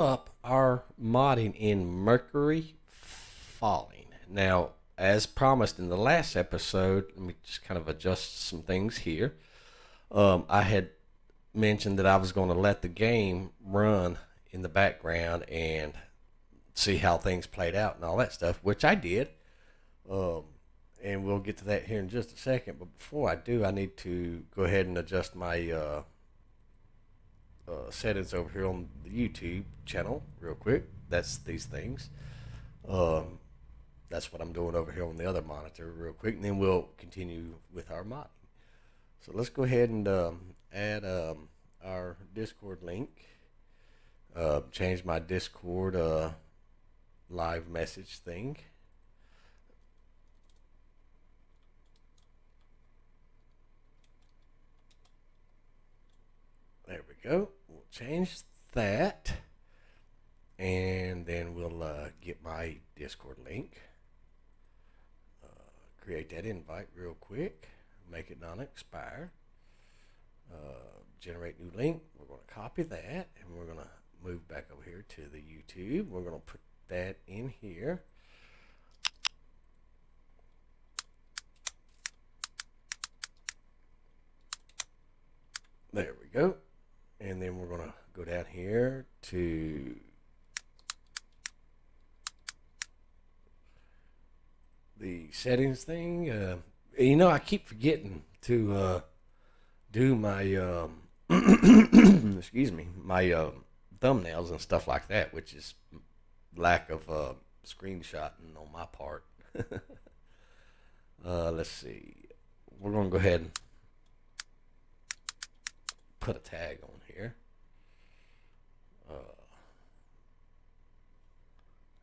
Up our modding in Mercury falling. Now, as promised in the last episode, let me just kind of adjust some things here. I had mentioned that I was going to let the game run in the background and see how things played out and all that stuff, which I did. Um, and we'll get to that here in just a second. But before I do, I need to go ahead and adjust my settings over here on the YouTube channel real quick. That's these things. Um, that's what I'm doing over here on the other monitor real quick, and then we'll continue with our modding. So let's go ahead and add our Discord link. Change my Discord live message thing. There we go. We'll change that, and then we'll get my Discord link. Create that invite real quick. Make it non-expire. Generate new link. We're going to copy that, and we're going to move back over here to the YouTube. We're going to put that in here. There we go. And then we're going to go down here to the settings thing. I keep forgetting to do my excuse me, my thumbnails and stuff like that, which is lack of screenshotting on my part. Let's see. We're going to go ahead and put a tag on here.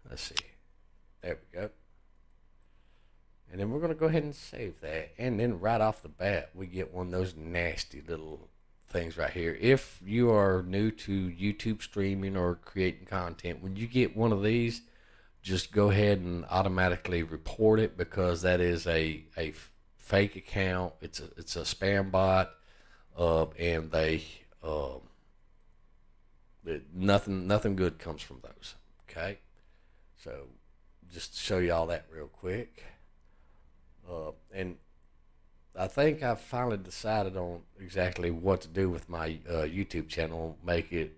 Let's see. There we go. And then we're going to go ahead and save that. And then right off the bat, we get one of those nasty little things right here. If you are new to YouTube streaming or creating content, when you get one of these, just go ahead and automatically report it, because that is a fake account. It's a spam bot, and they nothing good comes from those. Okay, so just to show you all that real quick. And I think I've finally decided on exactly what to do with my YouTube channel. Make it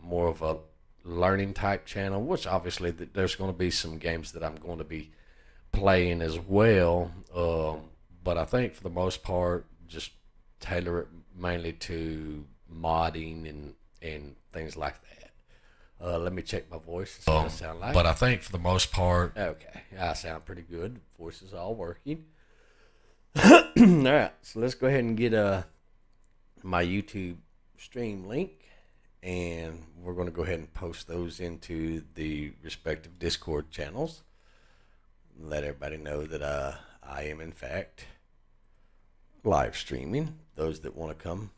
more of a learning type channel, which obviously there's going to be some games that I'm going to be playing as well. But I think for the most part, just tailor it mainly to modding and things like that. Let me check my voice and see what I sound like. But I think for the most part, okay, I sound pretty good. Voice is all working. All right, so let's go ahead and get my YouTube stream link, and we're going to go ahead and post those into the respective Discord channels. Let everybody know that I am in fact live streaming. Those that want to come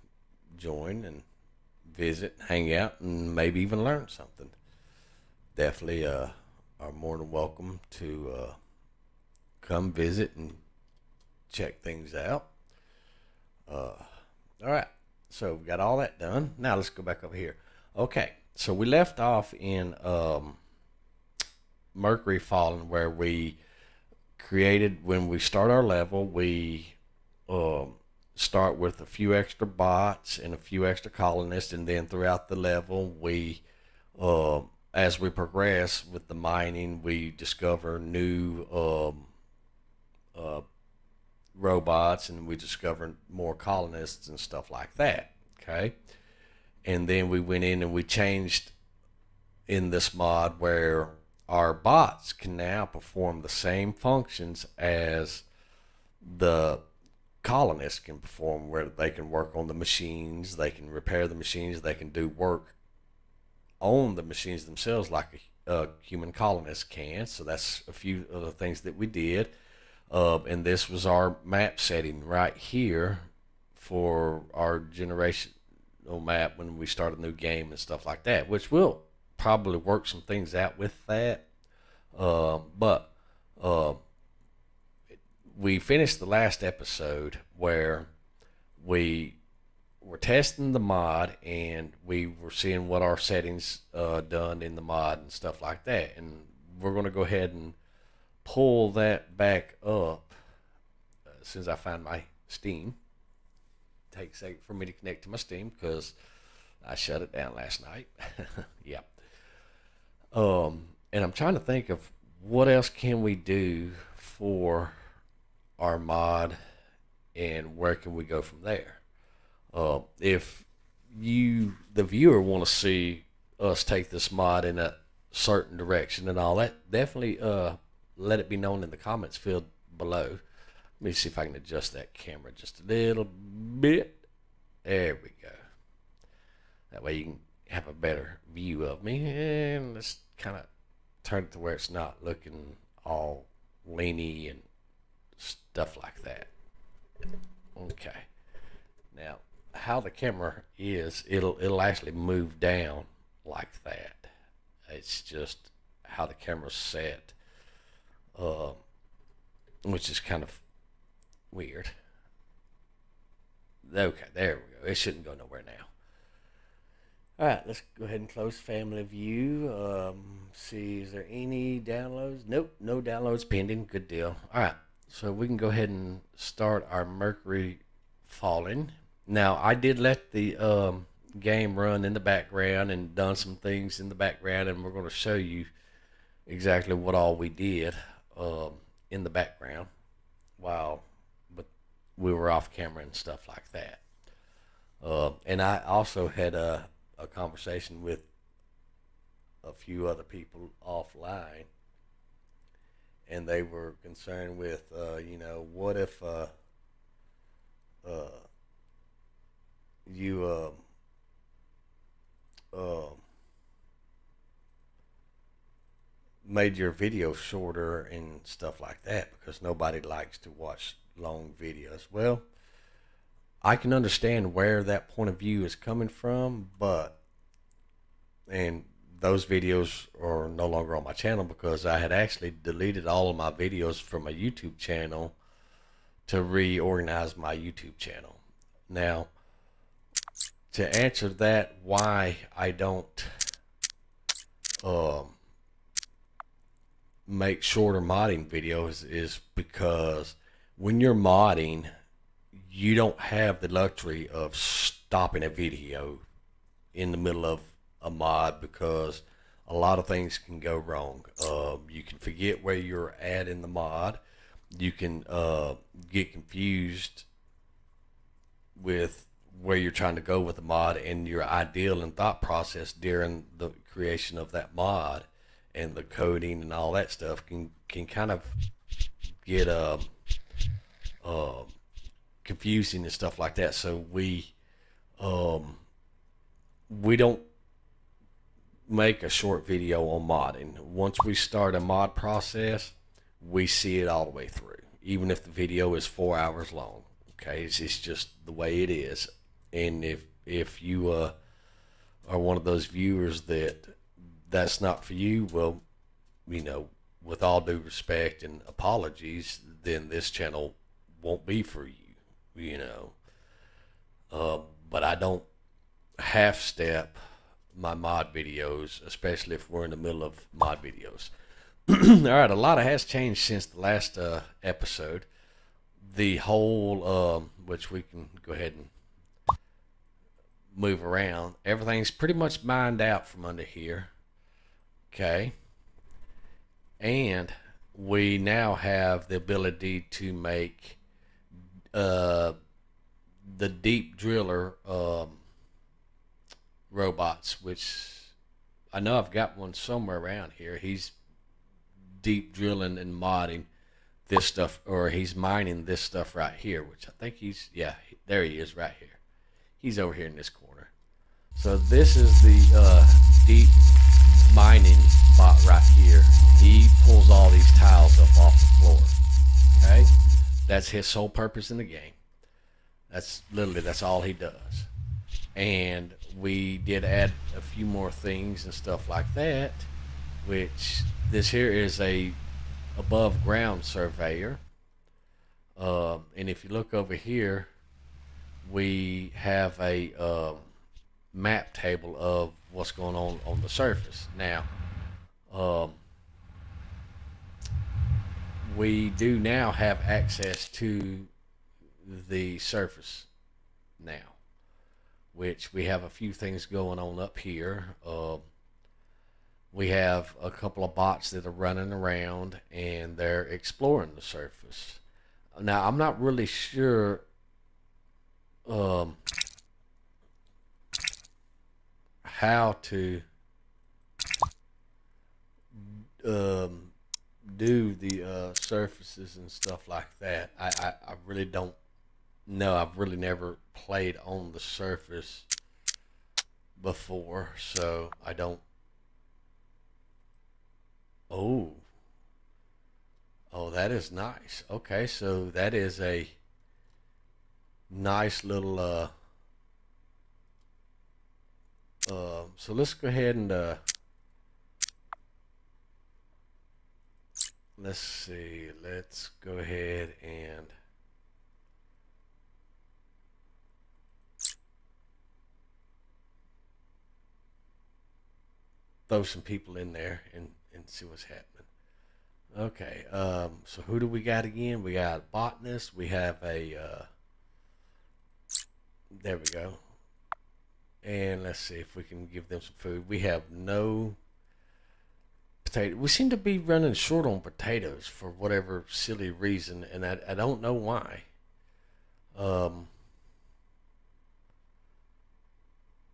join and visit, hang out, and maybe even learn something, definitely are more than welcome to come visit and check things out. All right, so we got all that done. Now let's go back over here. Okay, so we left off in Mercury Fallen, where we created, when we start our level, we start with a few extra bots and a few extra colonists, and then throughout the level, we as we progress with the mining, we discover new robots, and we discover more colonists and stuff like that. Okay, and then we went in and we changed in this mod where our bots can now perform the same functions as the colonists can perform, where they can work on the machines, they can repair the machines, they can do work on the machines themselves like a human colonist can. So that's a few of the things that we did. And this was our map setting right here for our generational map when we start a new game and stuff like that, which we'll probably work some things out with that. But we finished the last episode where we we're testing the mod, and we were seeing what our settings done in the mod and stuff like that. And we're going to go ahead and pull that back up as soon as I find my Steam. Takes a second for me to connect to my Steam because I shut it down last night. Yeah. And I'm trying to think of what else can we do for our mod, and where can we go from there. If you, the viewer, want to see us take this mod in a certain direction and all that, definitely let it be known in the comments field below. Let me see if I can adjust that camera just a little bit. There we go. That way you can have a better view of me. And let's kind of turn it to where it's not looking all leany and stuff like that. Okay. Now, how the camera is, it'll actually move down like that. It's just how the camera's set, which is kind of weird. Okay, there we go. It shouldn't go nowhere now. All right, let's go ahead and close family view. See, is there any downloads? Nope, no downloads pending. Good deal. All right, so we can go ahead and start our Mercury falling. Now, I did let the game run in the background and done some things in the background, and we're going to show you exactly what all we did in the background while we were off camera and stuff like that. And I also had a conversation with a few other people offline, and they were concerned with, what if you made your video shorter and stuff like that, because nobody likes to watch long videos. Well, I can understand where that point of view is coming from, and those videos are no longer on my channel because I had actually deleted all of my videos from my YouTube channel to reorganize my YouTube channel. Now, to answer that, why I don't make shorter modding videos is because when you're modding, you don't have the luxury of stopping a video in the middle of a mod, because a lot of things can go wrong. You can forget where you're at in the mod. You can get confused with where you're trying to go with the mod, and your ideal and thought process during the creation of that mod and the coding and all that stuff can kind of get confusing and stuff like that. So we don't make a short video on modding. Once we start a mod process, we see it all the way through, even if the video is 4 hours long. Okay, it's just the way it is. And if you are one of those viewers that's not for you, well, with all due respect and apologies, then this channel won't be for you. But I don't half step my mod videos, especially if we're in the middle of mod videos. All right, a lot has changed since the last episode. The whole, which we can go ahead and move around, everything's pretty much mined out from under here. Okay. And we now have the ability to make the deep driller robots, which I know I've got one somewhere around here. He's deep drilling and modding this stuff, or he's mining this stuff right here, which I think there he is right here. He's over here in this corner. So this is the deep mining spot right here. He pulls all these tiles up off the floor. Okay, that's his sole purpose in the game. That's all he does. And we did add a few more things and stuff like that, which this here is a above ground surveyor. And if you look over here, we have a map table of what's going on the surface. Now, um, we do now have access to the surface now, which we have a few things going on up here. We have a couple of bots that are running around and they're exploring the surface. Now, I'm not really sure how to do the surfaces and stuff like that. I really don't know. I've really never played on the surface before, so I don't. Oh, oh, that is nice. Okay, so that is a nice little. So let's go ahead and let's see. Let's go ahead and throw some people in there and see what's happening. Okay, so who do we got again? We got botanist. We have a there we go. And let's see if we can give them some food. We have no potato. We seem to be running short on potatoes for whatever silly reason, and I don't know why. Um,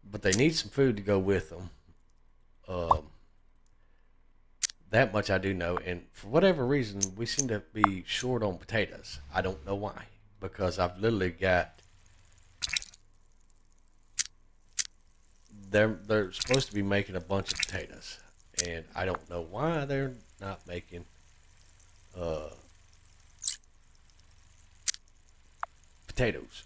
but they need some food to go with them. Um, that much I do know, and for whatever reason, we seem to be short on potatoes. I don't know why, because I've literally got. They're supposed to be making a bunch of potatoes, and I don't know why they're not making potatoes.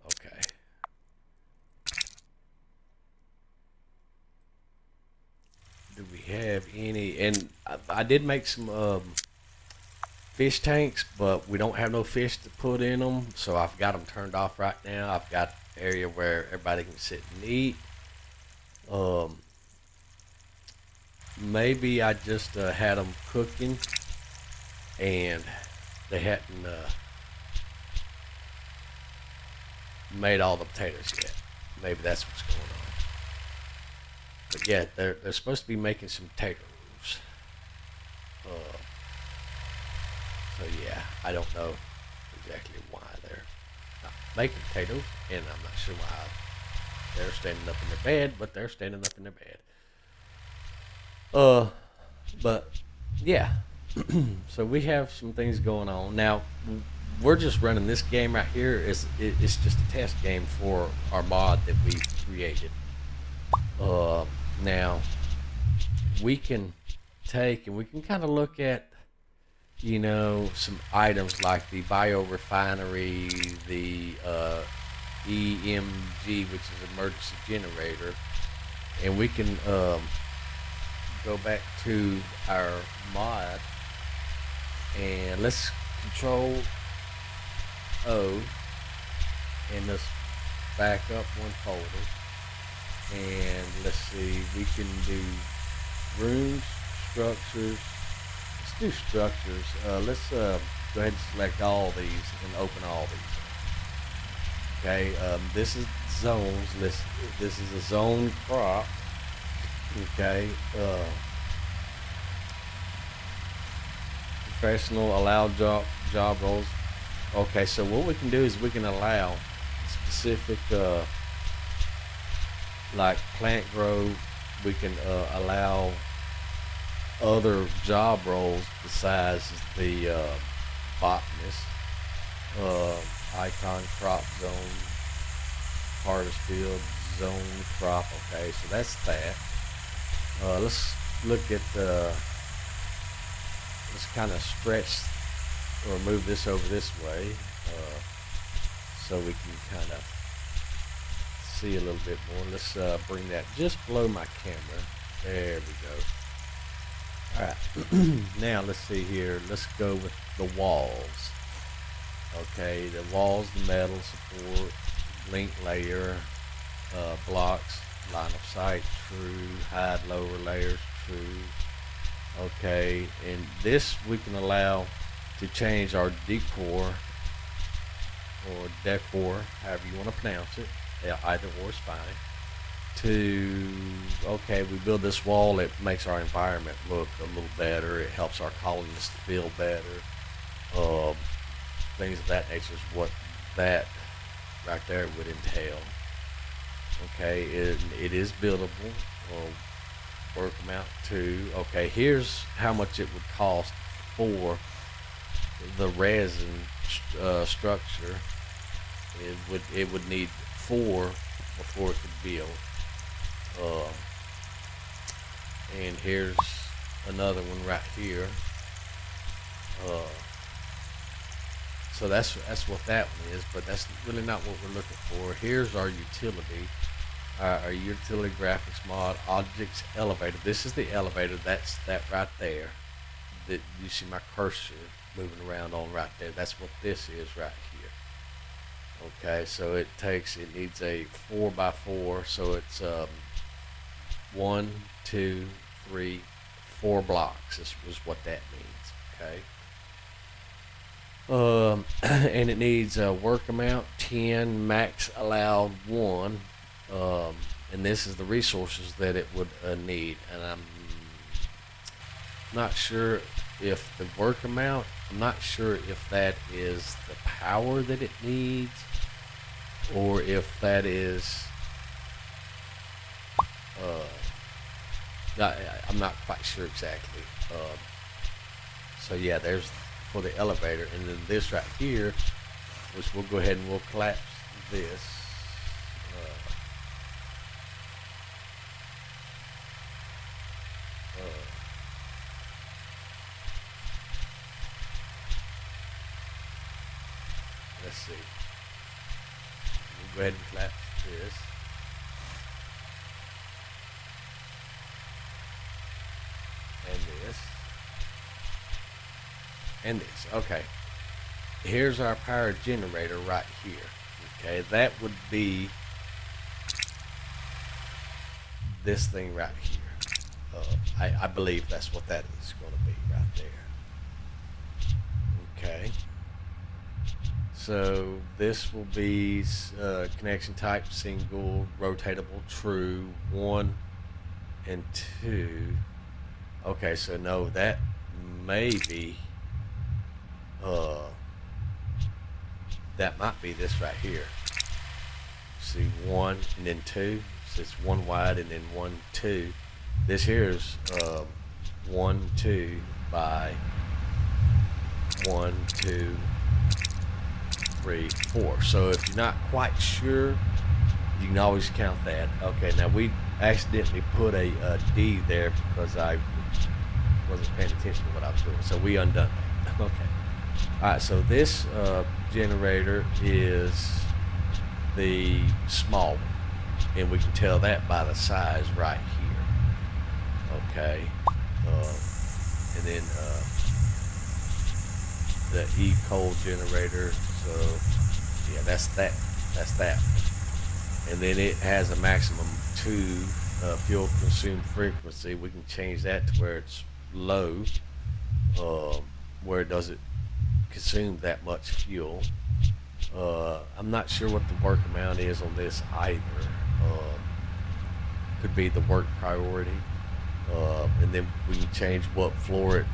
Okay. Do we have any? And I did make some fish tanks, but we don't have no fish to put in them, so I've got them turned off right now. I've got an area where everybody can sit and eat. Um, Maybe I just had them cooking and they hadn't made all the potatoes yet. Maybe that's what's going on. But yeah, they're supposed to be making some potatoes. Uh, so yeah, I don't know exactly why they're not making potatoes, and I'm not sure why they're standing up in their bed, but they're standing up in their bed. Uh, but yeah, so we have some things going on now. We're just running this game right here. It's just a test game for our mod that we created. Now we can take and we can kind of look at, you know, some items like the biorefinery, the EMG, which is emergency generator, and we can go back to our mod and let's control O and let's back up one folder, and let's see, we can do rooms, structures. Let's do structures. Let's go ahead and select all these and open all these. Okay, this is zones. This is a zone crop. Okay, professional allow job roles. Okay, so what we can do is we can allow specific like plant grow. We can allow other job roles besides the botanist. Icon crop zone, harvest field zone crop. Okay, so that's that. Let's look at let's kind of stretch or move this over this way so we can kind of see a little bit more. Let's bring that just below my camera. There we go. All right. Now let's see here. Let's go with the walls. Okay, the walls, the metal support, link layer, blocks, line of sight, true, hide lower layers, true. Okay, and this we can allow to change our decor or decor, however you want to pronounce it. Yeah, either or is fine. To, okay, we build this wall, it makes our environment look a little better. It helps our colonists feel better. Things of that nature is what that right there would entail. Okay, it is buildable. Work them out to, okay, here's how much it would cost for the resin structure. It would need 4 before it could build. And here's another one right here. So that's what that one is, but that's really not what we're looking for. Here's our utility, our utility graphics mod, objects, elevator. This is the elevator. That's that right there. That you see my cursor moving around on right there. That's what this is right here. Okay, so it needs a 4x4, so it's 1, 2, 3, 4 blocks. This was what that means. Okay. And it needs a work amount 10, max allowed 1, and this is the resources that it would need. And I'm not sure if the work amount, I'm not sure if that is the power that it needs, or if that is I'm not quite sure exactly. So yeah, there's for the elevator, and then this right here, which we'll go ahead and we'll collapse this. Let's see. We'll go ahead and collapse this. And this. And this. Okay. Here's our power generator right here. Okay, that would be this thing right here. I believe that's what that is going to be right there. Okay. So this will be connection type single, rotatable, true, 1 and 2. Okay, so no, that may be that might be this right here. See, 1 and then 2. So it's 1 wide and then 1, 2. This here is 1, 2 by 1, 2, 3, 4. So if you're not quite sure, you can always count that. Okay, now we accidentally put a D there because I wasn't paying attention to what I was doing. So we undone that. Okay. All right, so this generator is the small one, and we can tell that by the size right here. Okay, and then the E-cold generator. So yeah, that's that. And then it has a maximum 2 fuel consumed frequency. We can change that to where it's low, where it doesn't consume that much fuel. I'm not sure what the work amount is on this either. Could be the work priority, and then we can change what floor it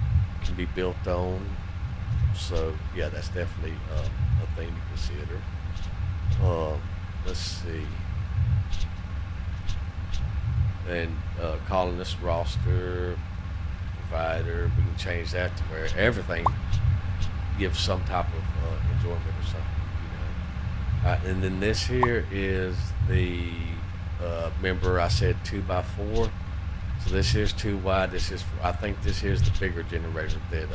can be built on. So yeah, that's definitely a thing to consider. Let's see. And calling this roster provider, we can change that to where everything gives some type of enjoyment or something, you know. And then this here is the remember I said 2x4. So this here's 2 wide. This is, I think this here's the bigger generator that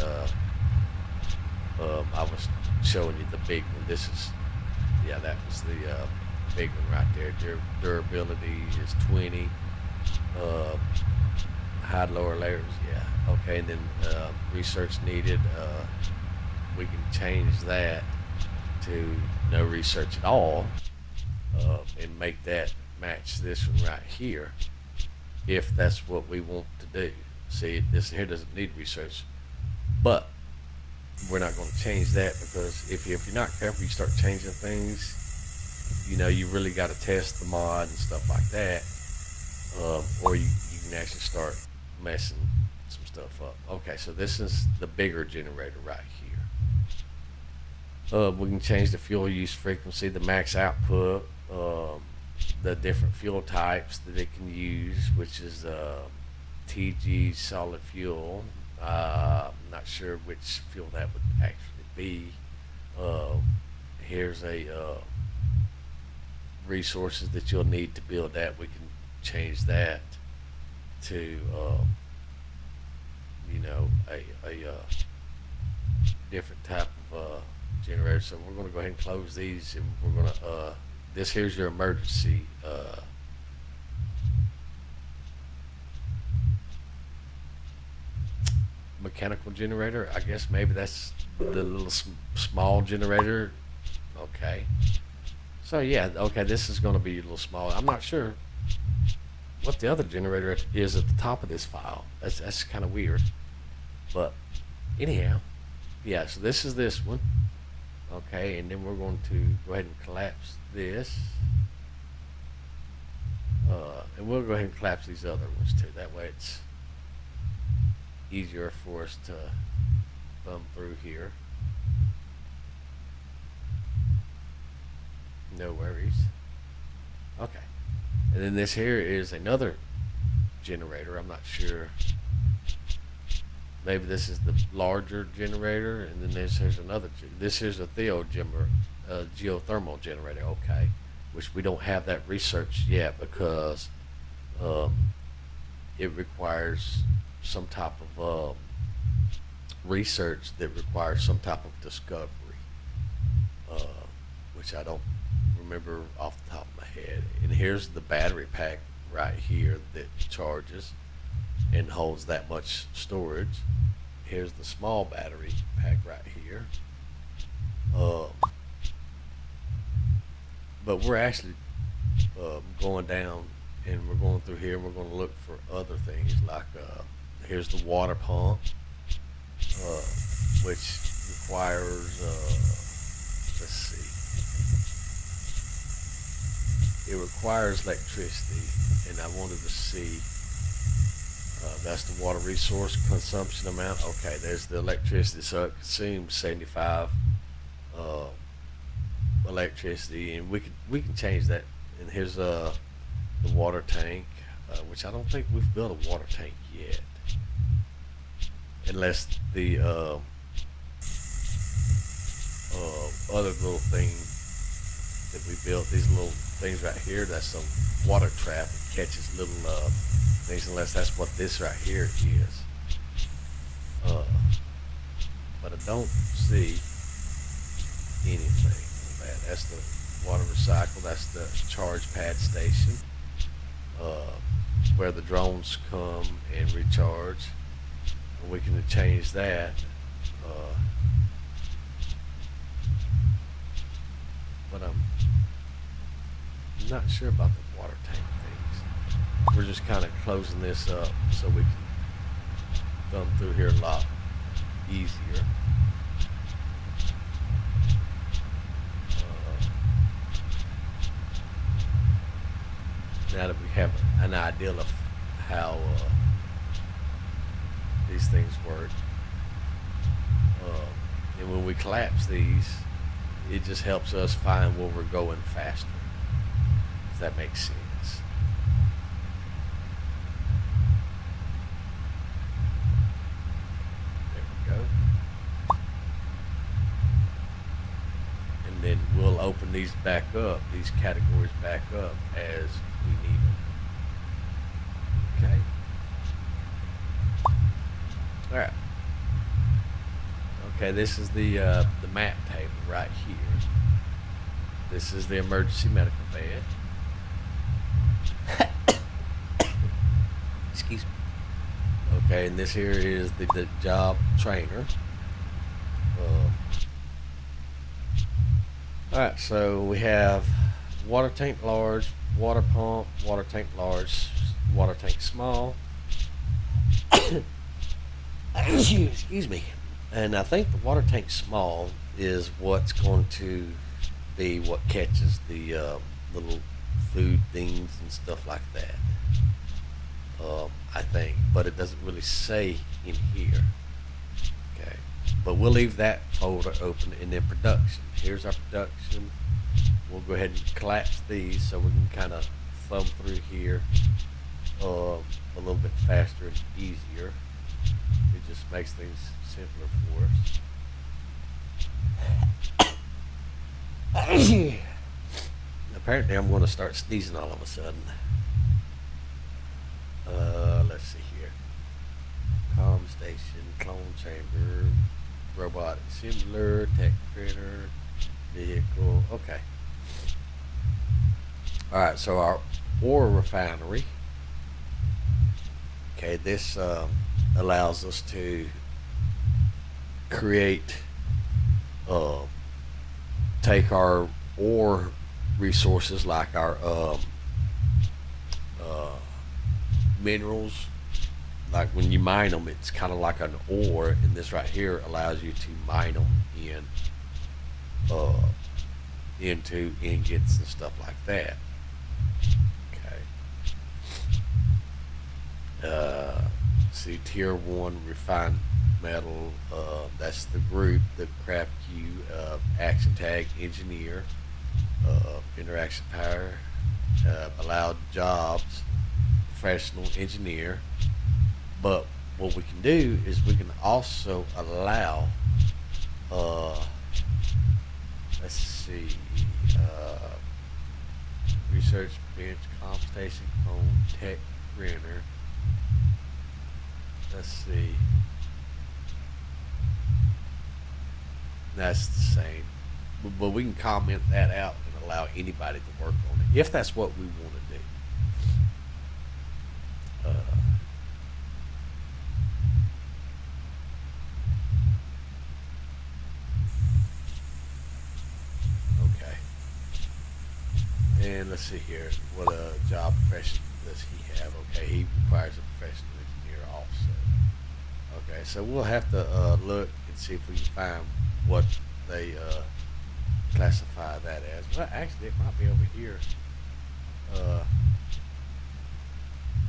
I was showing you, the big one. This is, yeah, that was the big one right there. Durability is 20. hide lower layers, yeah. Okay, and then research needed. We can change that to no research at all, and make that match this one right here, if that's what we want to do. See, this here doesn't need research, but we're not going to change that, because if you're not careful, you start changing things. You know, you really got to test the mod and stuff like that, or you can actually start messing some stuff up. Okay, so this is the bigger generator right here. We can change the fuel use frequency, the max output, the different fuel types that it can use, which is TG solid fuel. I'm not sure which fuel that would actually be. Here's a resources that you'll need to build that. We can change that to you know, a different type of generator. So we're going to go ahead and close these, and we're going to this here's your emergency mechanical generator. I guess maybe that's the little small generator. Okay, so yeah, okay, this is going to be a little small. I'm not sure what the other generator is at the top of this file. That's kind of weird, but anyhow, yeah, so this is this one. Okay, and then we're going to go ahead and collapse this, and we'll go ahead and collapse these other ones too. That way it's easier for us to thumb through here. No worries. Okay, and then this here is another generator. I'm not sure. Maybe this is the larger generator, and then here's another. This is a geothermal generator. Okay, which we don't have that research yet, because it requires some type of research that requires some type of discovery, which I don't remember off the top of my head. And here's the battery pack right here that charges and holds that much storage. Here's the small battery pack right here. But we're actually going down, and we're going through here, and we're going to look for other things like here's the water pump, which requires let's see, it requires electricity, and I wanted to see that's the water resource consumption amount. Okay, there's the electricity, so it consumes 75 electricity, and we can change that. And here's the water tank, which I don't think we've built a water tank yet, unless the other little thing that we built, these little things right here, that's some water trap. It catches little things, unless that's what this right here is. But I don't see anything on that. That's the water recycle. That's the charge pad station, where the drones come and recharge. We can change that. But I'm not sure about the water tank things. We're just kind of closing this up so we can thumb through here a lot easier. Now that we have an idea of how these things work, and when we collapse these, it just helps us find where we're going faster, if that makes sense. There we go. And then we'll open these back up, these categories back up as we need them. Okay. All right. Okay, this is the map table right here. This is the emergency medical bed. Excuse me. Okay, and this here is the job trainer. Alright, so we have water tank large, water pump, water tank large, water tank small. Excuse me. And I think the water tank small is what's going to be what catches the little food things and stuff like that. I think, but it doesn't really say in here. Okay, but we'll leave that folder open, and then production. Here's our production. We'll go ahead and collapse these so we can kind of thumb through here a little bit faster and easier. It just makes things simpler for us. Apparently I'm going to start sneezing all of a sudden. Let's see here. Comm station, clone chamber, robot assembler, tech printer, vehicle. Okay. Alright, so our ore refinery. Okay, this allows us to create, take our ore resources like our minerals, like when you mine them, it's kind of like an ore, and this right here allows you to mine them into ingots and stuff like that. Okay. See, tier 1 refined metal, that's the group, the craft queue, action tag engineer, interaction power, allowed jobs, professional engineer. But what we can do is we can also allow, let's see, research bench, comp station, home, tech printer. Let's see. That's the same. But we can comment that out and allow anybody to work on it if that's what we want to do. Okay. And let's see here. What job profession does he have? Okay, he requires a professional engineer also. Okay, so we'll have to look and see if we can find what they classify that as. Well, actually, it might be over here.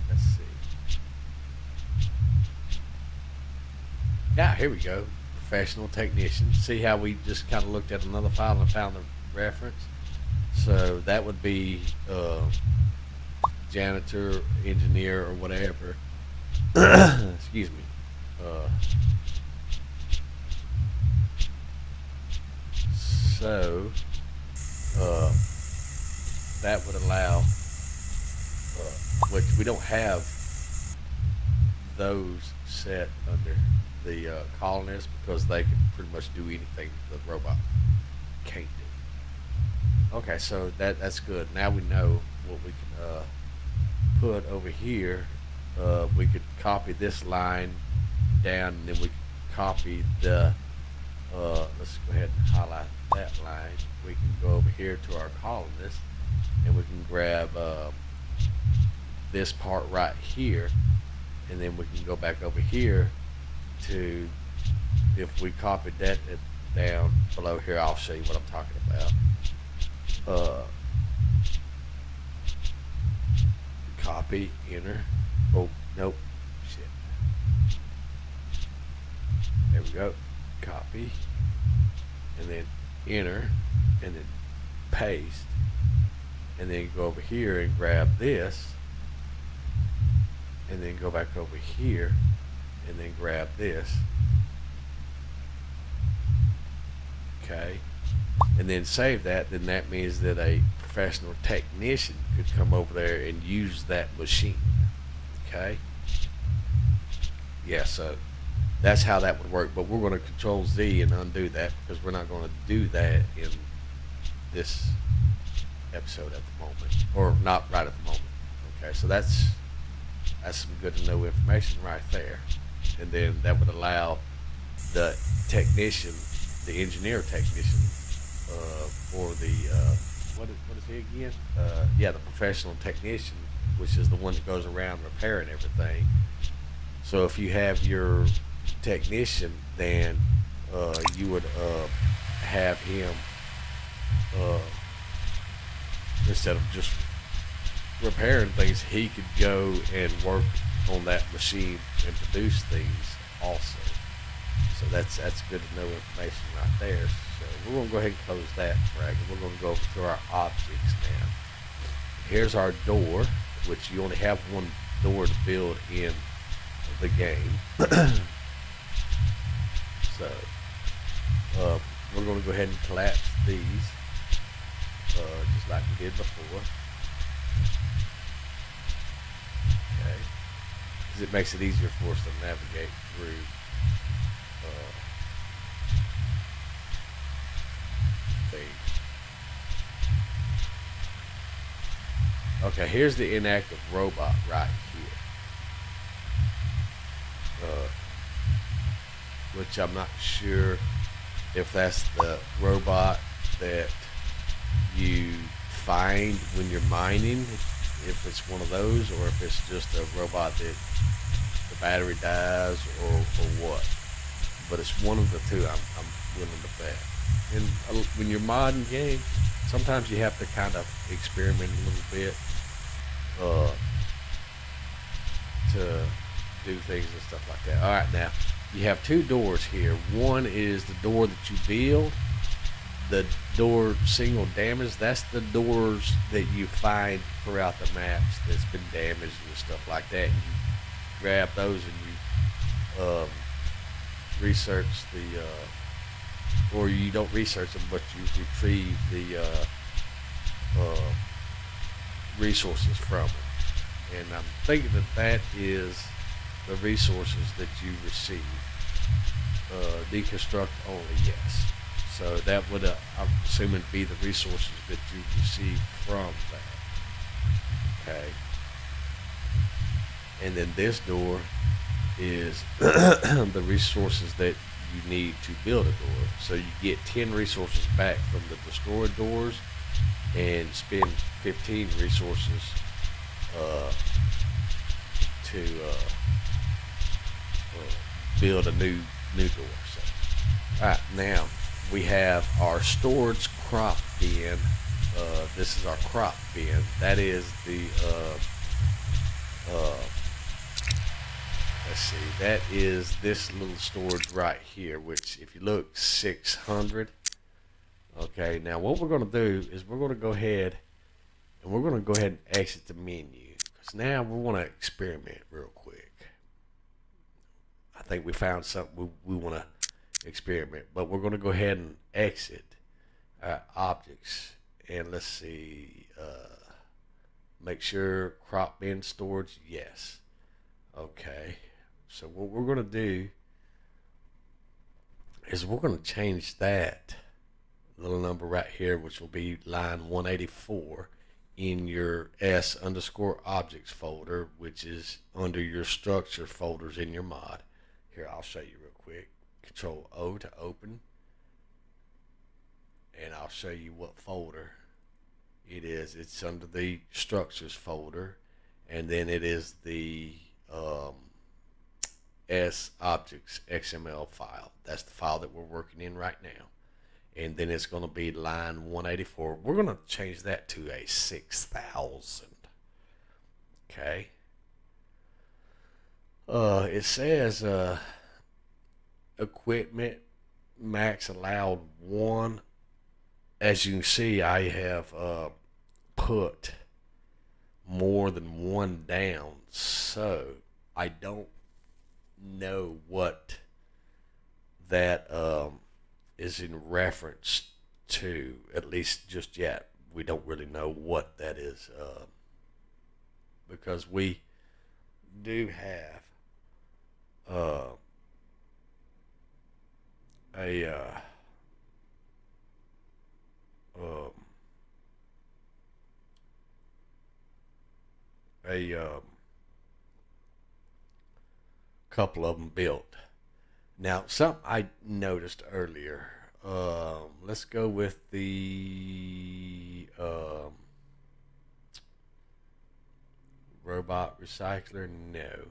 Let's see. Yeah, here we go. Professional technician. See how we just kind of looked at another file and found the reference? So that would be janitor, engineer, or whatever. Excuse me. So that would allow, which we don't have those set under the colonists, because they can pretty much do anything the robot can't do. Okay, so that's good. Now we know what we can put over here. We could copy this line down, and then we could copy the let's go ahead and highlight that line. We can go over here to our columnist, and we can grab this part right here, and then we can go back over here to, if we copied that down below here, I'll show you what I'm talking about. Copy, enter. Oh, nope, shit. There we go. Copy, and then enter, and then paste, and then go over here and grab this, and then go back over here, and then grab this. Okay, and then save that. Then that means that a professional technician could come over there and use that machine. Okay, yeah, so that's how that would work. But we're going to Control Z and undo that, because we're not going to do that in this episode at the moment, or not right at the moment. Okay, so that's That's some good to know information right there. And then that would allow the technician, the engineer technician, or the what is he again? Yeah, the professional technician, which is the one that goes around repairing everything. So if you have your technician, then you would have him, uh, instead of just repairing things, he could go and work on that machine and produce things also. So that's good to know information right there. So we're gonna go ahead and close that bracket. We're gonna go over to our objects now. Here's our door, which you only have one door to build in the game. So we're gonna go ahead and collapse these, just like we did before. Okay, because it makes it easier for us to navigate through. Things. Okay, here's the inactive robot right here, which I'm not sure if that's the robot that you find when you're mining, if it's one of those, or if it's just a robot that the battery dies, or what. But it's one of the two, I'm willing to bet. And when you're modding games, sometimes you have to kind of experiment a little bit to do things and stuff like that. All right, now you have two doors here. One is the door that you build. The door single damage, that's the doors that you find throughout the maps that's been damaged and stuff like that. And you grab those and you research the or you don't research them, but you retrieve the resources from them. And I'm thinking that is the resources that you receive. Deconstruct only, yes. So that would, I'm assuming, be the resources that you receive from that. Okay. And then this door is the resources that you need to build a door. So you get 10 resources back from the destroyed doors and spend 15 resources to build a new door. So, all right, now we have our storage crop bin. This is our crop bin. That is the let's see, that is this little storage right here, which if you look, 600. Okay, now what we're going to do is we're going to go ahead and exit the menu, because now we want to experiment real quick. I think we found something we want to experiment, but we're going to go ahead and exit objects, and let's see, make sure crop bin storage, yes. Okay, so what we're going to do is we're going to change that little number right here, which will be line 184, in your S_objects folder, which is under your structure folders in your mod. Here, I'll show you real quick. Control O to open, and I'll show you what folder it is. It's under the structures folder, and then it is the S_objects XML file. That's the file that we're working in right now. And then it's going to be line 184. We're going to change that to a 6,000. Okay. It says equipment max allowed 1. As you can see, I have put more than 1 down, so I don't know what that is in reference to, at least just yet. We don't really know what that is, because we do have a couple of them built. Now, something I noticed earlier. Let's go with the robot recycler. No.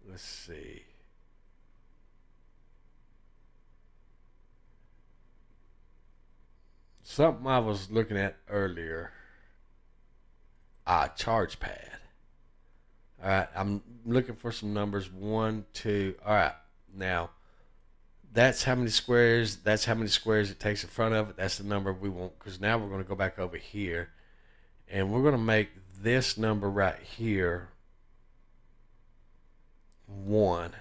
Let's see. Something I was looking at earlier. Charge pad. All right, I'm looking for some numbers. 1, 2. All right, now that's how many squares. That's how many squares it takes in front of it. That's the number we want. Because now we're going to go back over here, and we're going to make this number right here 1,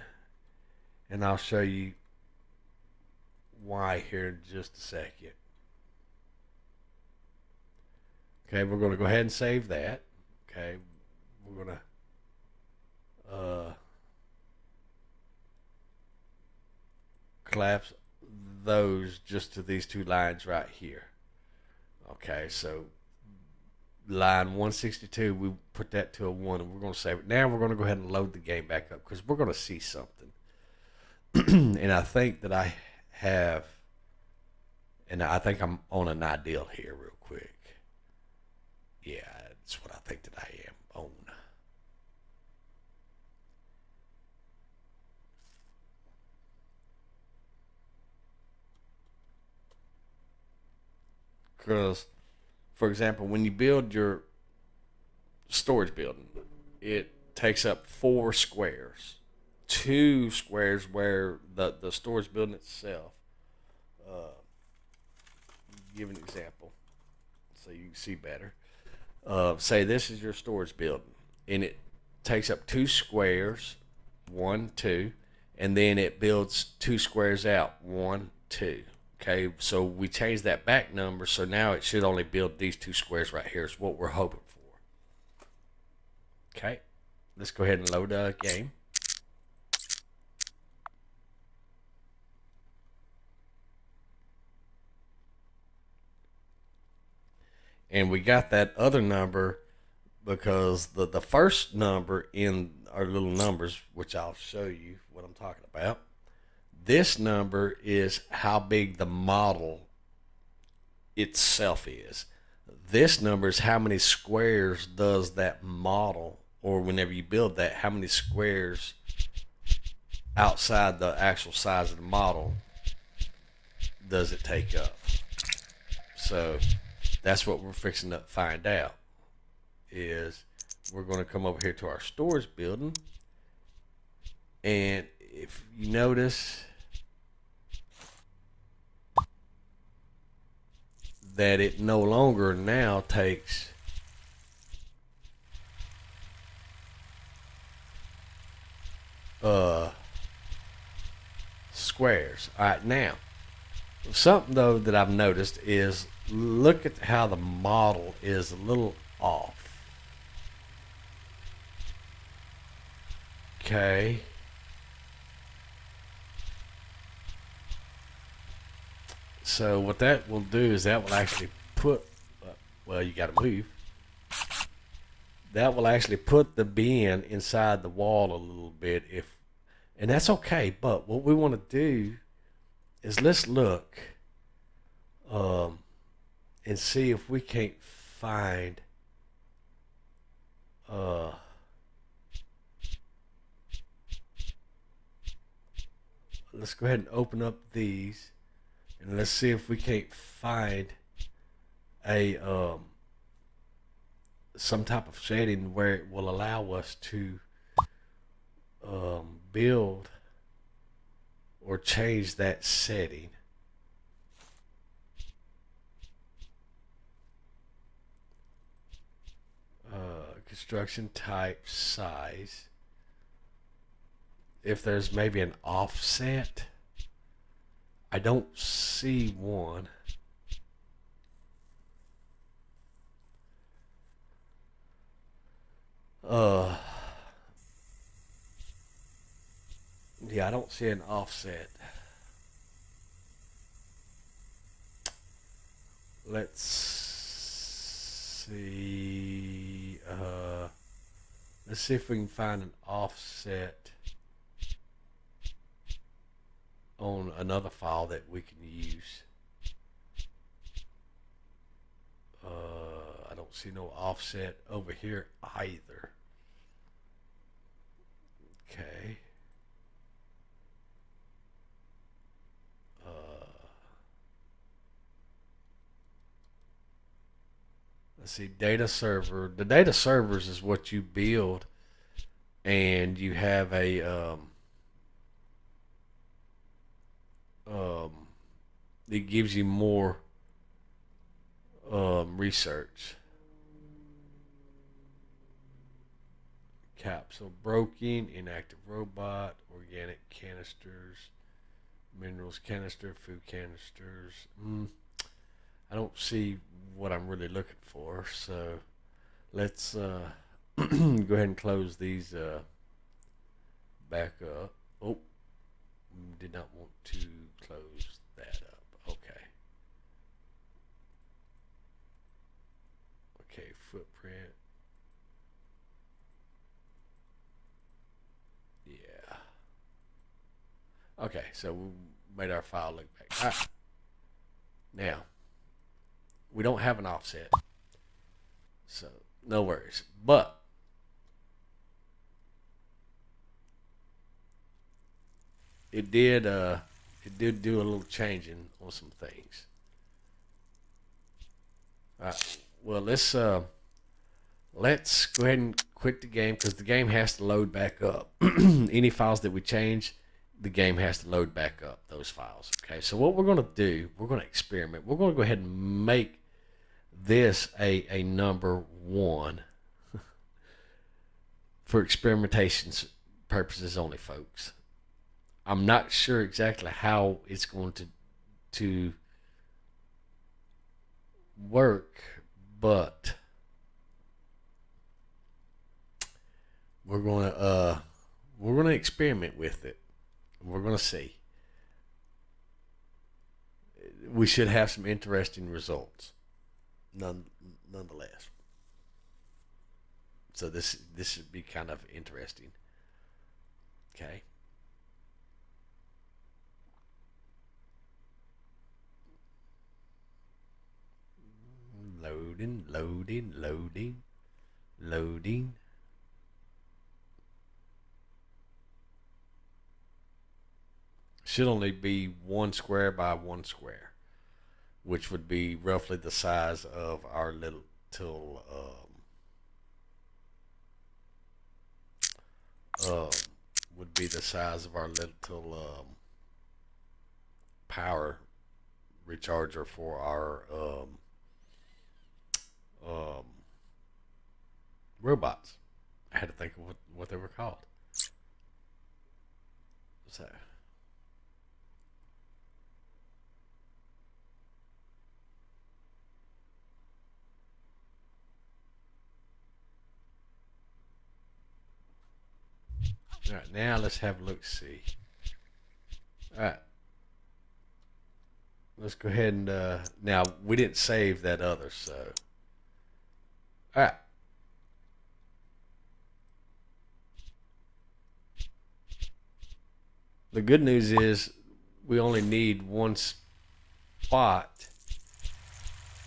and I'll show you why here in just a second. Okay, we're going to go ahead and save that. Okay, we're going to collapse those just to these two lines right here. Okay, so line 162, we put that to a 1, and we're going to save it. Now we're going to go ahead and load the game back up because we're going to see something. And I think that I have, and I think I'm on an ideal here real quick. Yeah, that's what I think that I am on. Because, for example, when you build your storage building, it takes up 4 squares. 2 squares where the storage building itself, give an example so you can see better. Say this is your storage building, and it takes up 2 squares, 1, 2, and then it builds 2 squares out, 1, 2. Okay, so we changed that back number, so now it should only build these 2 squares right here is what we're hoping for. Okay, let's go ahead and load a game. And we got that other number because the first number in our little numbers, which I'll show you what I'm talking about, this number is how big the model itself is. This number is how many squares does that model, or whenever you build that, how many squares outside the actual size of the model does it take up. So that's what we're fixing to find out. Is we're going to come over here to our storage building, and if you notice that it no longer now takes squares. All right, now something though that I've noticed is look at how the model is a little off. Okay. So what that will do is that will actually put, well, you got to move. That will actually put the bin inside the wall a little bit, and that's okay. But what we want to do is let's look and see if we can't find let's go ahead and open up these, and let's see if we can't find a some type of setting where it will allow us to build or change that setting. Construction type, size. If there's maybe an offset, I don't see one. Yeah, I don't see an offset. Let's see. Let's see if we can find an offset on another file that we can use. I don't see no offset over here either. Okay. Let's see, data server. The data servers is what you build, and you have a it gives you more research. Capsule broken, inactive robot, organic canisters, minerals canister, food canisters. I don't see what I'm really looking for, so let's go ahead and close these back up. Oh, did not want to close that up. Okay. Okay, footprint. Yeah. Okay, so we made our file look back. All right. Now, we don't have an offset, so no worries. But it did do a little changing on some things. All right. Well, let's go ahead and quit the game because the game has to load back up. Any files that we change, the game has to load back up those files. Okay, so what we're going to do, we're going to experiment. We're going to go ahead and make this a number 1 for experimentation purposes only, folks. I'm not sure exactly how it's going to work, but we're going to experiment with it. We're going to see. We should have some interesting results, nonetheless. So this should be kind of interesting. Okay. Loading. Should only be 1 square by 1 square, which would be roughly the size of our little would be the size of our little power recharger for our robots. I had to think of what they were called. So all right, now let's have a look. See. All right. Let's go ahead and now we didn't save that other, so all right. The good news is we only need 1 spot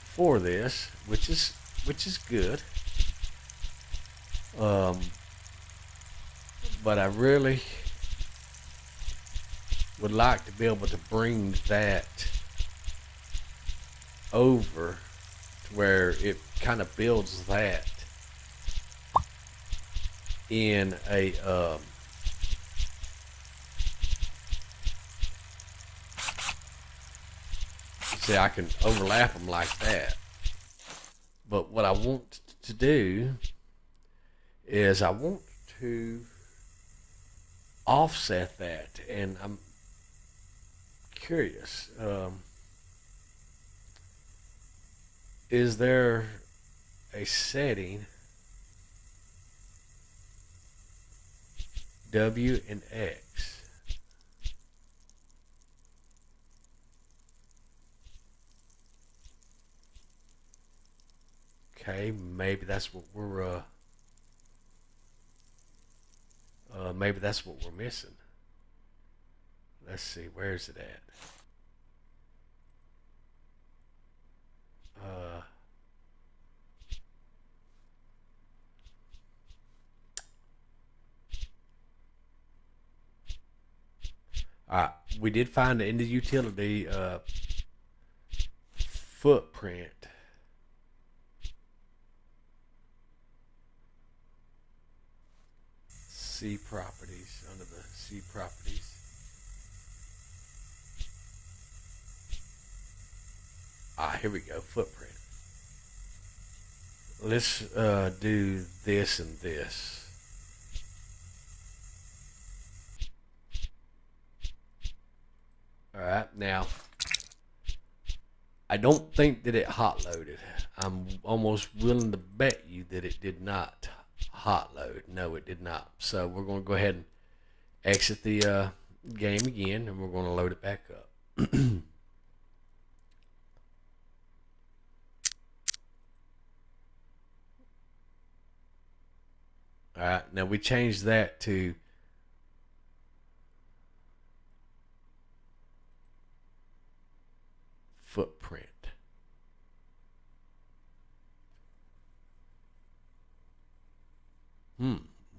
for this, which is good. But I really would like to be able to bring that over to where it kind of builds that in a see, I can overlap them like that. But what I want to do is I want to offset that, and I'm curious, is there a setting W and X? Okay, maybe that's what we're missing. Let's see, where's it at? Uh, all right, we did find it in the utility footprint. C properties, under the C properties. Here we go, footprint. Let's do this and this. All right, now I don't think that it hot loaded. I'm almost willing to bet you that it did not hot load. No, it did not. So we're going to go ahead and exit the game again, and we're going to load it back up. All right, now we changed that to footprint.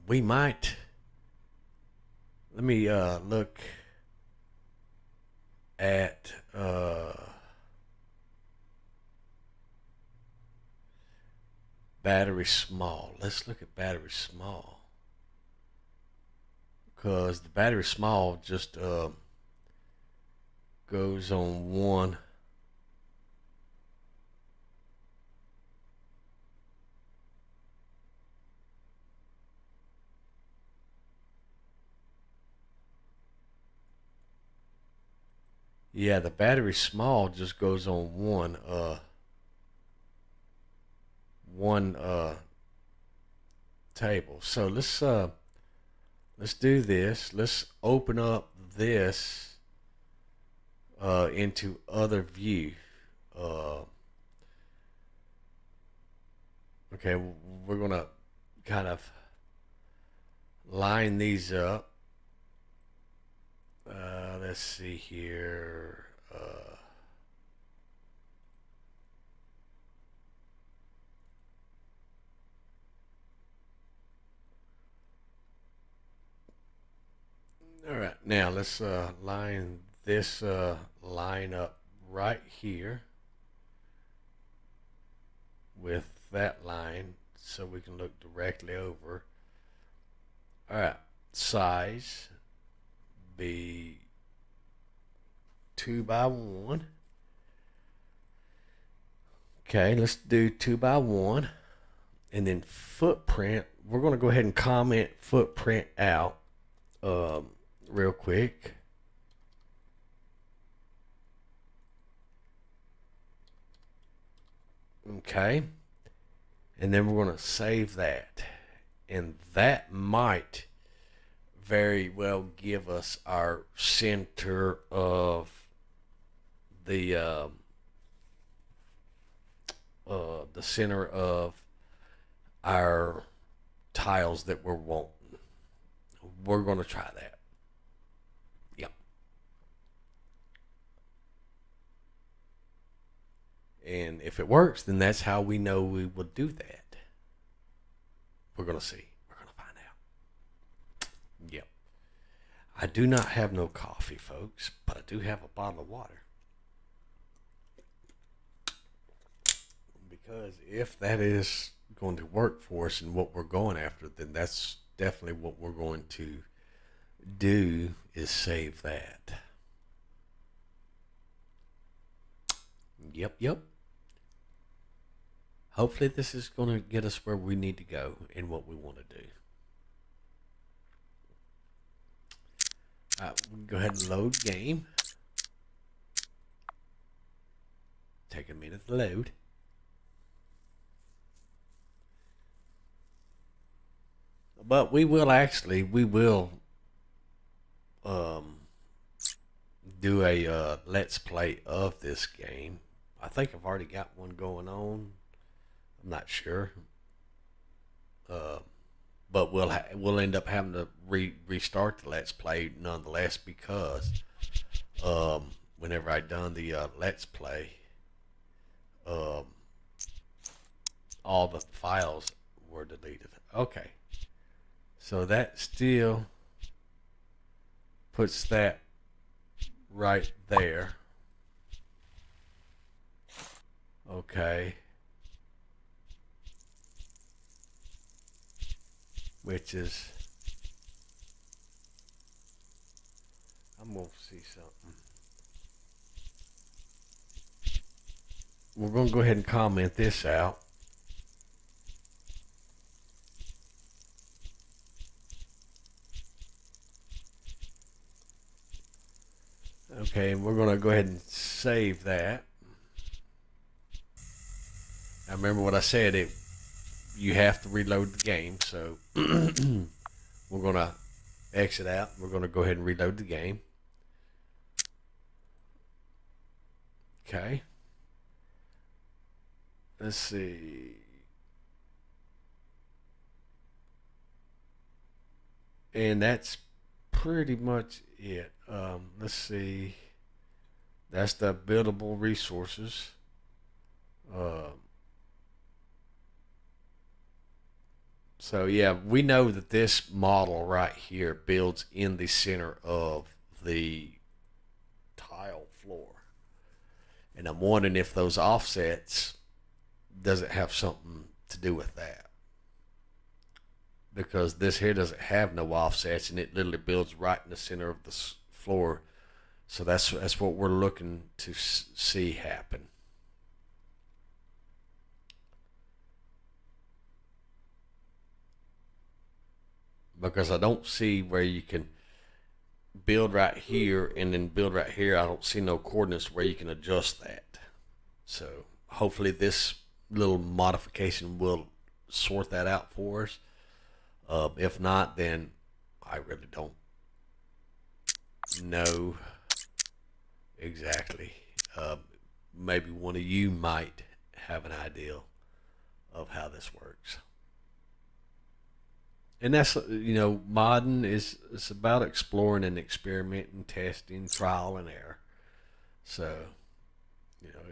We might. Let me look at battery small. Let's look at battery small, because the battery small just goes on one. Yeah, the battery small just goes on one table. So let's do this. Let's open up this into other view. Okay, we're gonna kind of line these up. Let's see here. All right, now let's line this line up right here with that line so we can look directly over. All right, size be 2x1. Okay, let's do 2x1. And then footprint, we're going to go ahead and comment footprint out real quick. Okay, and then we're going to save that, and that might very well give us our center of the center of our tiles that we're wanting. We're going to try that. Yep. And if it works, then that's how we know we will do that. We're going to see. We're going to find out. Yep. I do not have no coffee, folks, but I do have a bottle of water. Because if that is going to work for us and what we're going after, then that's definitely what we're going to do, is save that. Yep. Hopefully this is going to get us where we need to go and what we want to do. All right, we'll go ahead and load game. Take a minute to load. But we will do a let's play of this game. I think I've already got one going on. I'm not sure. But we'll end up having to restart the Let's Play nonetheless, because whenever I done the Let's Play, um, all the files were deleted. Okay, so that still puts that right there. Okay. Which is, I'm going to see something. We're going to go ahead and comment this out. Okay, and we're going to go ahead and save that. Now remember what I said, you have to reload the game, so we're going to exit out. We're going to go ahead and reload the game. Okay. Let's see. And that's pretty much it. Let's see. That's the buildable resources. So yeah, we know that this model right here builds in the center of the tile floor. And I'm wondering if those offsets, does it have something to do with that? Because this here doesn't have no offsets, and it literally builds right in the center of the floor. So that's what we're looking to see happen. Because I don't see where you can build right here and then build right here. I don't see no coordinates where you can adjust that. So hopefully this little modification will sort that out for us. If not, then I really don't know exactly. Maybe one of you might have an idea of how this works. And that's, modding it's about exploring and experimenting, testing, trial and error. So,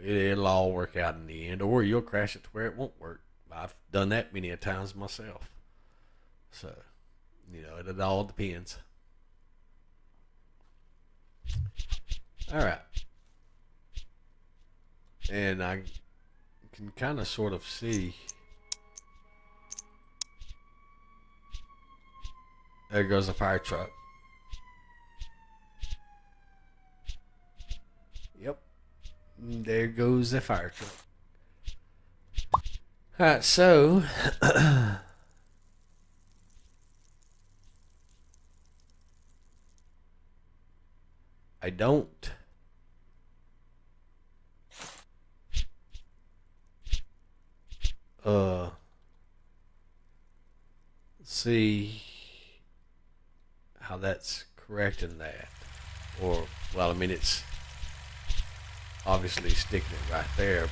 it'll all work out in the end, or you'll crash it to where it won't work. I've done that many a times myself. So, it all depends. All right. And I can kind of sort of see. There goes a fire truck. Yep. There goes the fire truck. All right, so I don't see how that's correcting that. Or, well, I mean, it's obviously sticking it right there.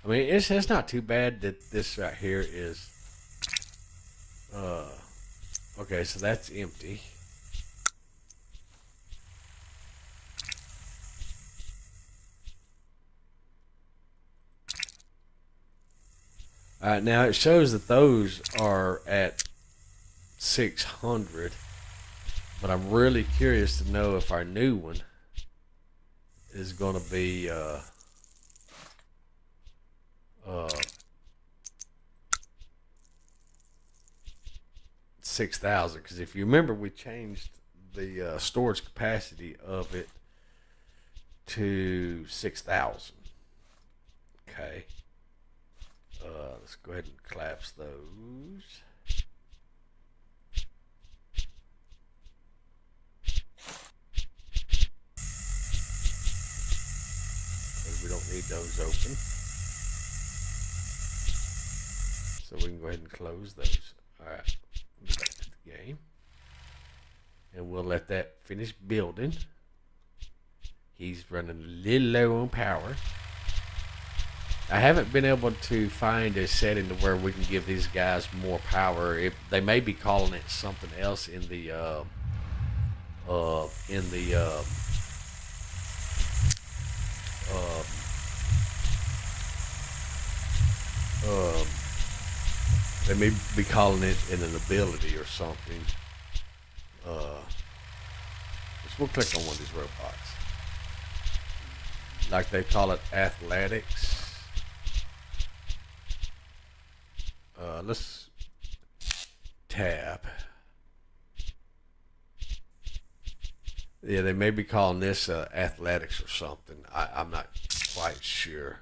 I mean, it's not too bad that this right here is okay, so that's empty. Alright, now it shows that those are at 600, but I'm really curious to know if our new one is going to be 6,000, because if you remember, we changed the storage capacity of it to 6,000. Okay. Let's go ahead and collapse those. Because we don't need those open. So we can go ahead and close those. Alright, go back to the game. And we'll let that finish building. He's running a little low on power. I haven't been able to find a setting to where we can give these guys more power. They may be calling it something else in the uh, um, um, they may be calling it in an ability or something. So we'll click on one of these robots. Like they call it athletics. Let's tab. Yeah, they may be calling this athletics or something. I'm not quite sure.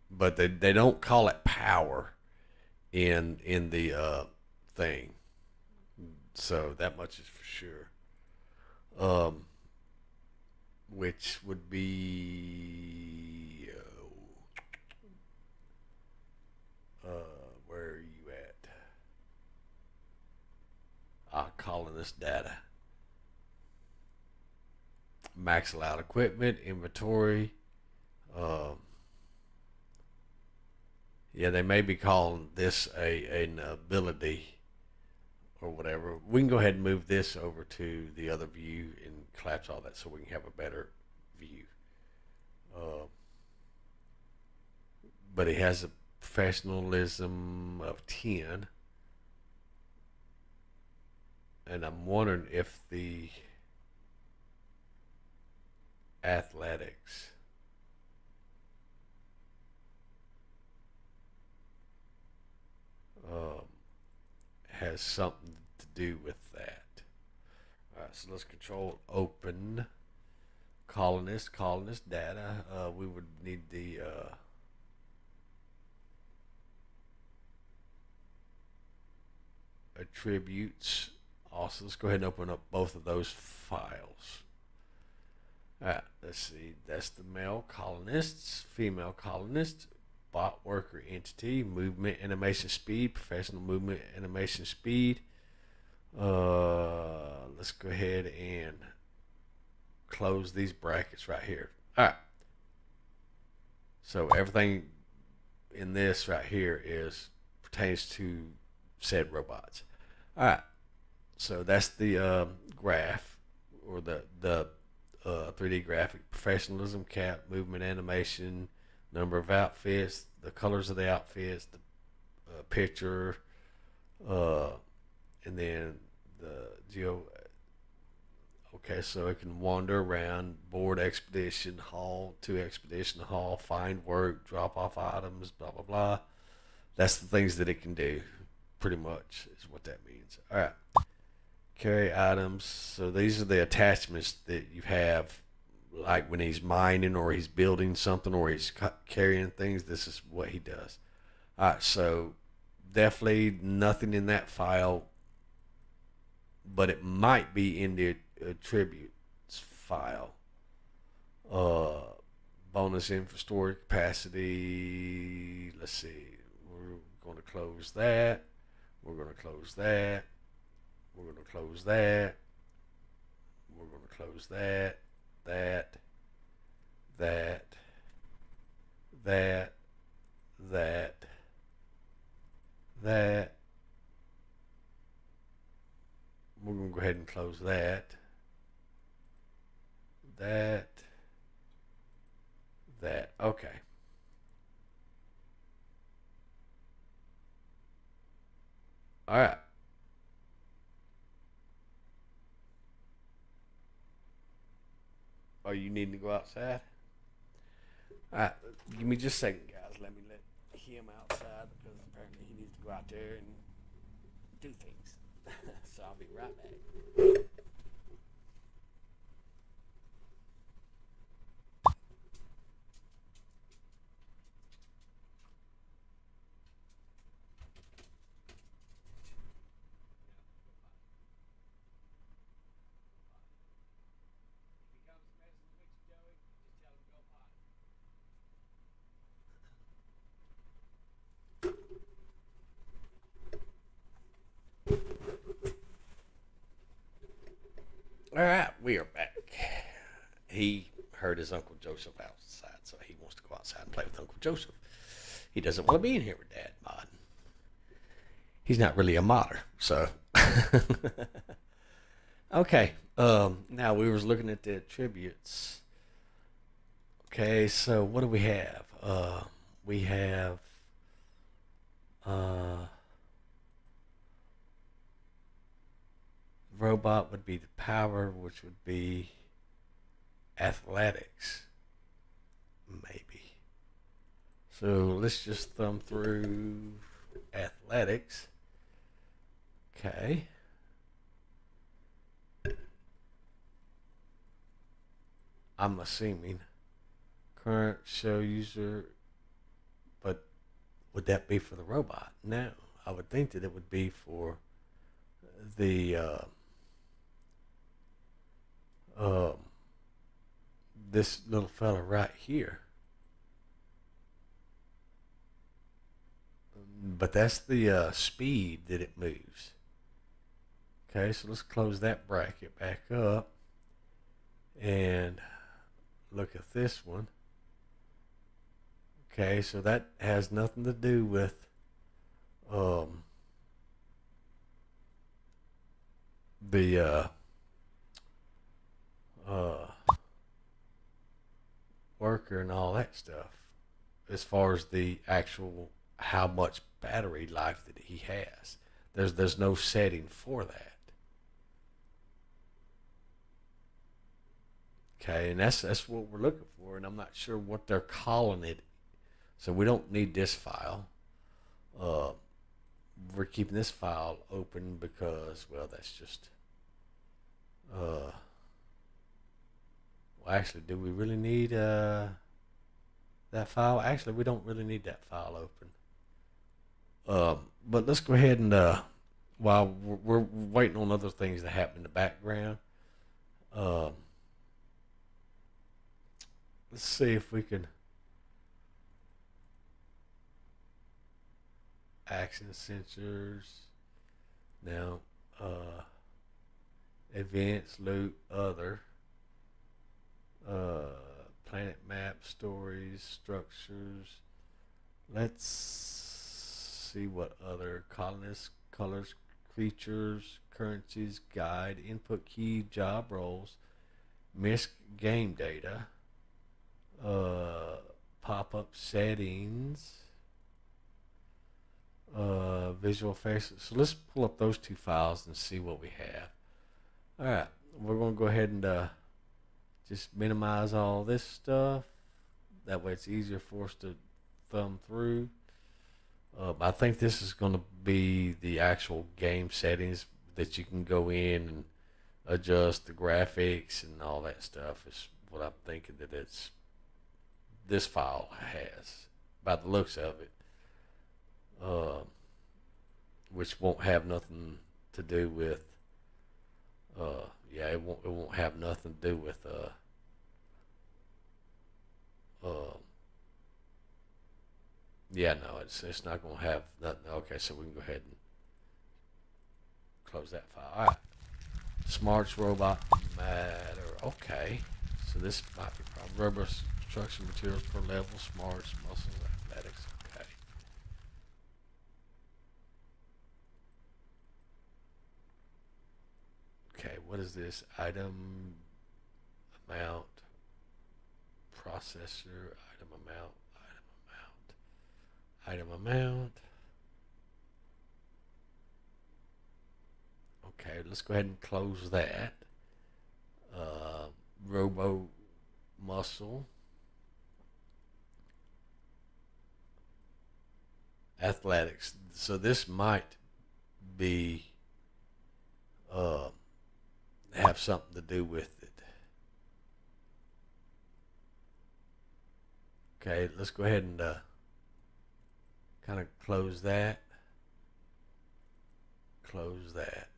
But they don't call it power in the thing. So that much is for sure. Um, which would be where are you at? Calling this data. Max allowed equipment, inventory. Um, yeah, they may be calling this an ability or whatever. We can go ahead and move this over to the other view and collapse all that so we can have a better view. But it has a professionalism of 10. And I'm wondering if the athletics has something to do with that. All right, so let's control open colonist data. We would need the attributes. Also, let's go ahead and open up both of those files. All right, let's see. That's the male colonists, female colonists, bot worker entity, movement animation speed, professional movement animation speed. Let's go ahead and close these brackets right here. All right. So everything in this right here is pertains to said robots. All right. So that's the graph or the 3D graphic. Professionalism cap, movement animation, number of outfits, the colors of the outfits, the picture, and then the geo. Okay, so it can wander around, board expedition, haul to expedition hall, find work, drop off items, blah blah blah. That's the things that it can do, pretty much is what that means. All right, carry items. So these are the attachments that you have, like when he's mining or he's building something or he's carrying things. This is what he does. All right, so definitely nothing in that file, but it might be in the attributes file. Bonus inventory capacity. Let's see. We're going to close that. We're going to close that. We're going to close that. We're going to close that. That. That. That. That. That. We're going to go ahead and close that. That. Okay. All right. Oh, you need to go outside? All right. Give me just a second, guys. Let me let him outside because apparently he needs to go out there and do things. So I'll be right back. All right, we are back. He heard his Uncle Joseph outside, so he wants to go outside and play with Uncle Joseph. He doesn't want to be in here with Dad modding. He's not really a modder, so. Okay, now we was looking at the attributes. Okay, so what do we have? We have robot would be the power, which would be athletics, maybe. So let's just thumb through athletics. Okay. I'm assuming current show user, but would that be for the robot? No, I would think that it would be for the this little fella right here. But that's the speed that it moves. Okay, so let's close that bracket back up and look at this one. Okay, so that has nothing to do with the worker and all that stuff, as far as the actual how much battery life that he has. There's no setting for that. Okay, and that's what we're looking for, and I'm not sure what they're calling it. So we don't need this file. We're keeping this file open because, well, that's just well, actually, do we really need that file? Actually, we don't really need that file open. But let's go ahead and while we're waiting on other things to happen in the background, let's see if we can action sensors now, advanced loop, other, planet map, stories, structures. Let's see what other colonists, colors, creatures, currencies, guide, input key, job roles, misc game data, pop-up settings, visual faces. So let's pull up those two files and see what we have. All right, we're going to go ahead and just minimize all this stuff. That way it's easier for us to thumb through. I think this is going to be the actual game settings that you can go in and adjust the graphics and all that stuff is what I'm thinking that this file has by the looks of it. Which won't have nothing to do with yeah, it won't have nothing to do with yeah, no, it's not gonna have nothing. Okay, so we can go ahead and close that file. All right, smarts robot matter. Okay, so this might be problem. Rubber construction materials per level, smarts, muscles, athletics. Okay. Okay, what is this? Item amount, processor, item amount, item amount. Okay, let's go ahead and close that. Robo muscle. Athletics. So this might be have something to do with it. Okay, let's go ahead and kind of close that. Close that.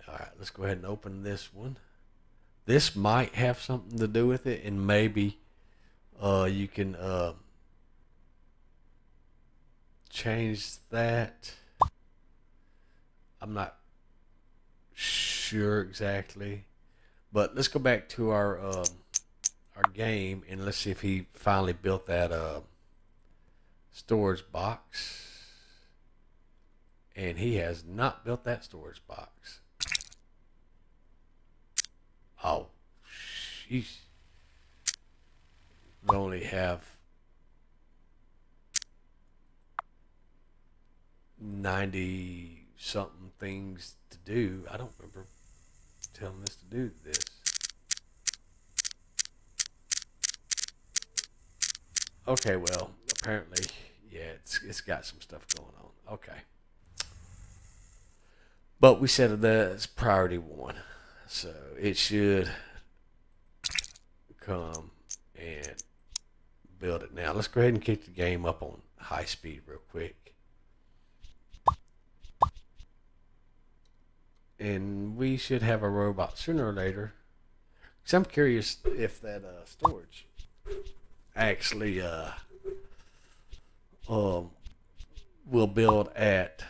All right, let's go ahead and open this one. This might have something to do with it, and maybe you can change that. I'm not sure exactly. But let's go back to our game and let's see if he finally built that storage box. And he has not built that storage box. Oh, sheesh. We only have 90 something things to do. I don't remember telling this to do this. Okay, well, apparently, yeah, it's got some stuff going on. Okay. But we said that's priority 1. So it should come and build it now. Let's go ahead and kick the game up on high speed real quick. And we should have a robot sooner or later. Because I'm curious if that storage actually will build at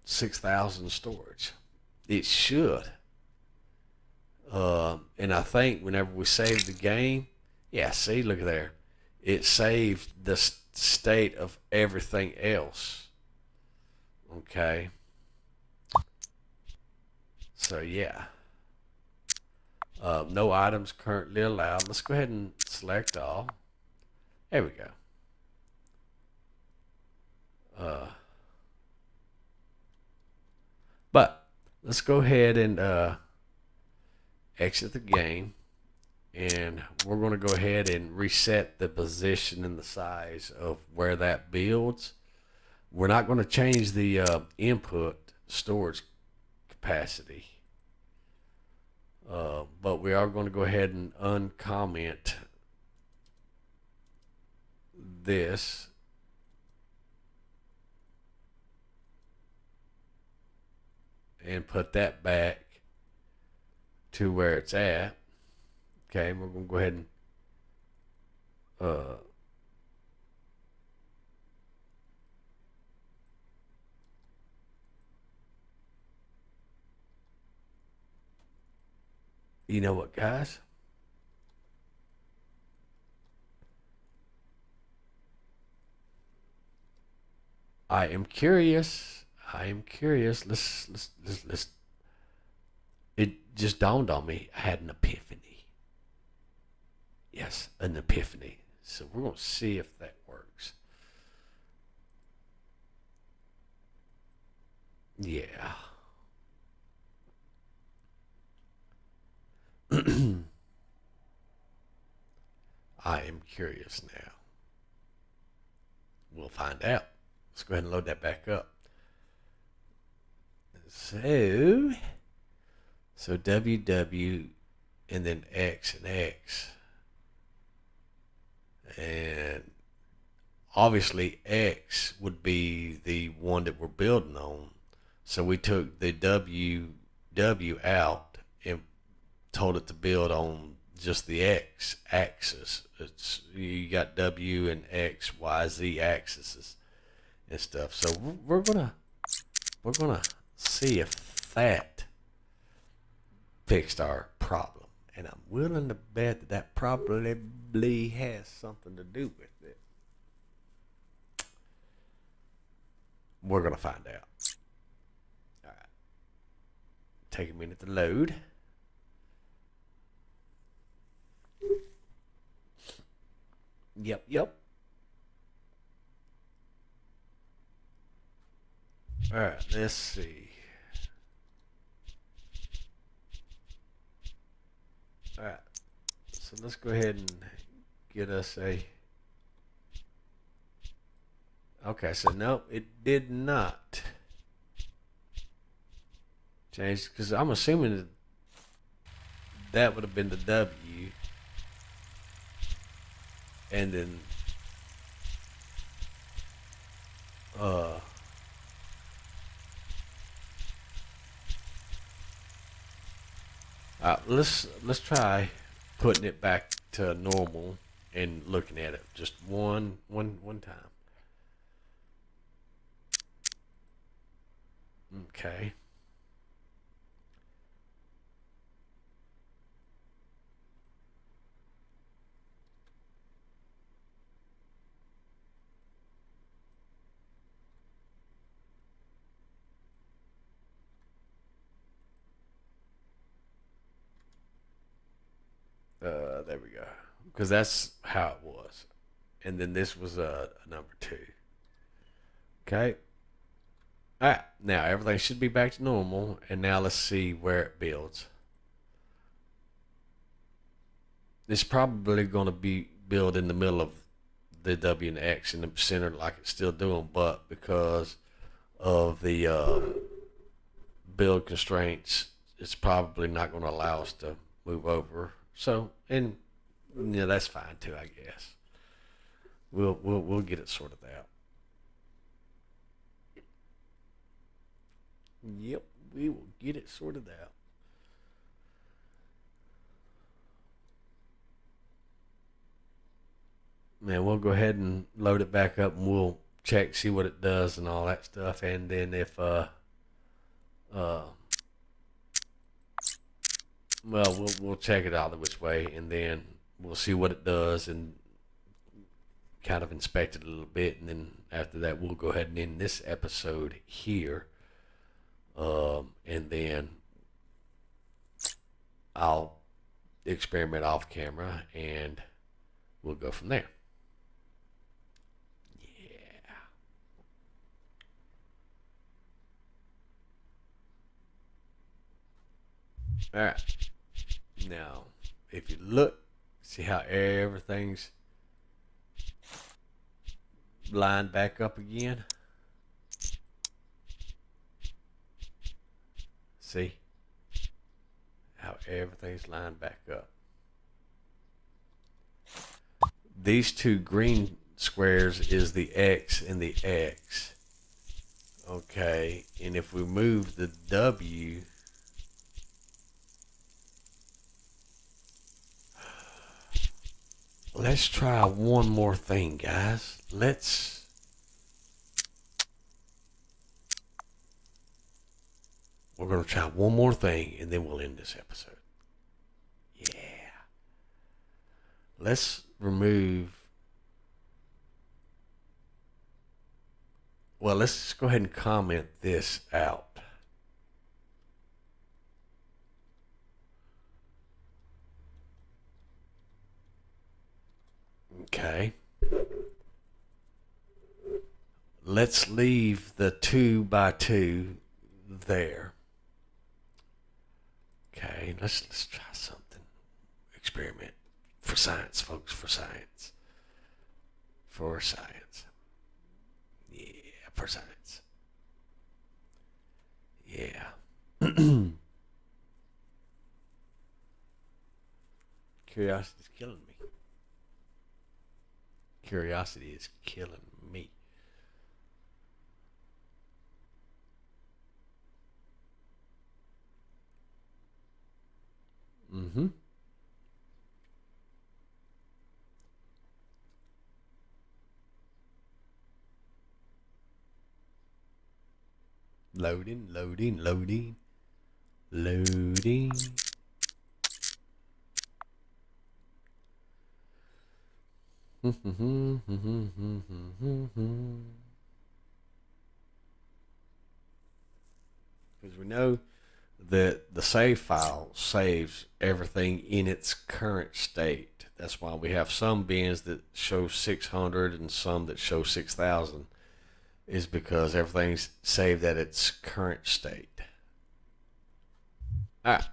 6,000 storage. It should. And I think whenever we save the game, yeah, see, look there. It saved the state of everything else. Okay. So, yeah. No items currently allowed. Let's go ahead and select all. There we go. But let's go ahead and exit the game. And we're going to go ahead and reset the position and the size of where that builds. We're not going to change the input storage capacity. But we are going to go ahead and uncomment this. And put that back to where it's at. Okay, we're going to go ahead and you know what, guys? I am curious. Let's. It just dawned on me. I had an epiphany. Yes, an epiphany. So we're going to see if that works. Yeah. I am curious now. We'll find out. Let's go ahead and load that back up. So WW and then X and X. And obviously X would be the one that we're building on. So we took the WW out and told it to build on just the X axis. It's, you got W and X, Y, Z axes and stuff. So we're gonna see if that fixed our problem, and I'm willing to bet that that probably has something to do with it. We're gonna find out. All right, take a minute to load. Yep. All right, let's see. All right, so let's go ahead and get us a. Okay, so no, it did not change because I'm assuming that that would have been the W, and then let's try putting it back to normal and looking at it just one time. Okay. There we go. Because that's how it was. And then this was a number 2. Okay. All right. Now everything should be back to normal. And now let's see where it builds. It's probably going to be built in the middle of the W and the X in the center like it's still doing, but because of the build constraints, it's probably not going to allow us to move over. So, and yeah, that's fine too, I guess. We'll get it sorted out. Yep, we will get it sorted out. Man, we'll go ahead and load it back up, and we'll check, see what it does, and all that stuff. And then if well, we'll check it out of which way, and then we'll see what it does, and kind of inspect it a little bit, and then after that, we'll go ahead and end this episode here, and then I'll experiment off camera, and we'll go from there. All right. Now, if you look, see how everything's lined back up again? See how everything's lined back up. These 2 green squares is the X and the X. Okay, and if we move the W, let's try one more thing, guys. We're going to try one more thing, and then we'll end this episode. Yeah. Let's remove. Well, let's just go ahead and comment this out. Okay. Let's leave the 2x2 there. Okay, let's try something. Experiment. For science, folks, for science. For science. Yeah, for science. Yeah. Curiosity's killing me. Curiosity is killing me. Mm-hmm. Loading, loading, loading, loading. Because we know that the save file saves everything in its current state. That's why we have some bins that show 600 and some that show 6,000, is because everything's saved at its current state. All right.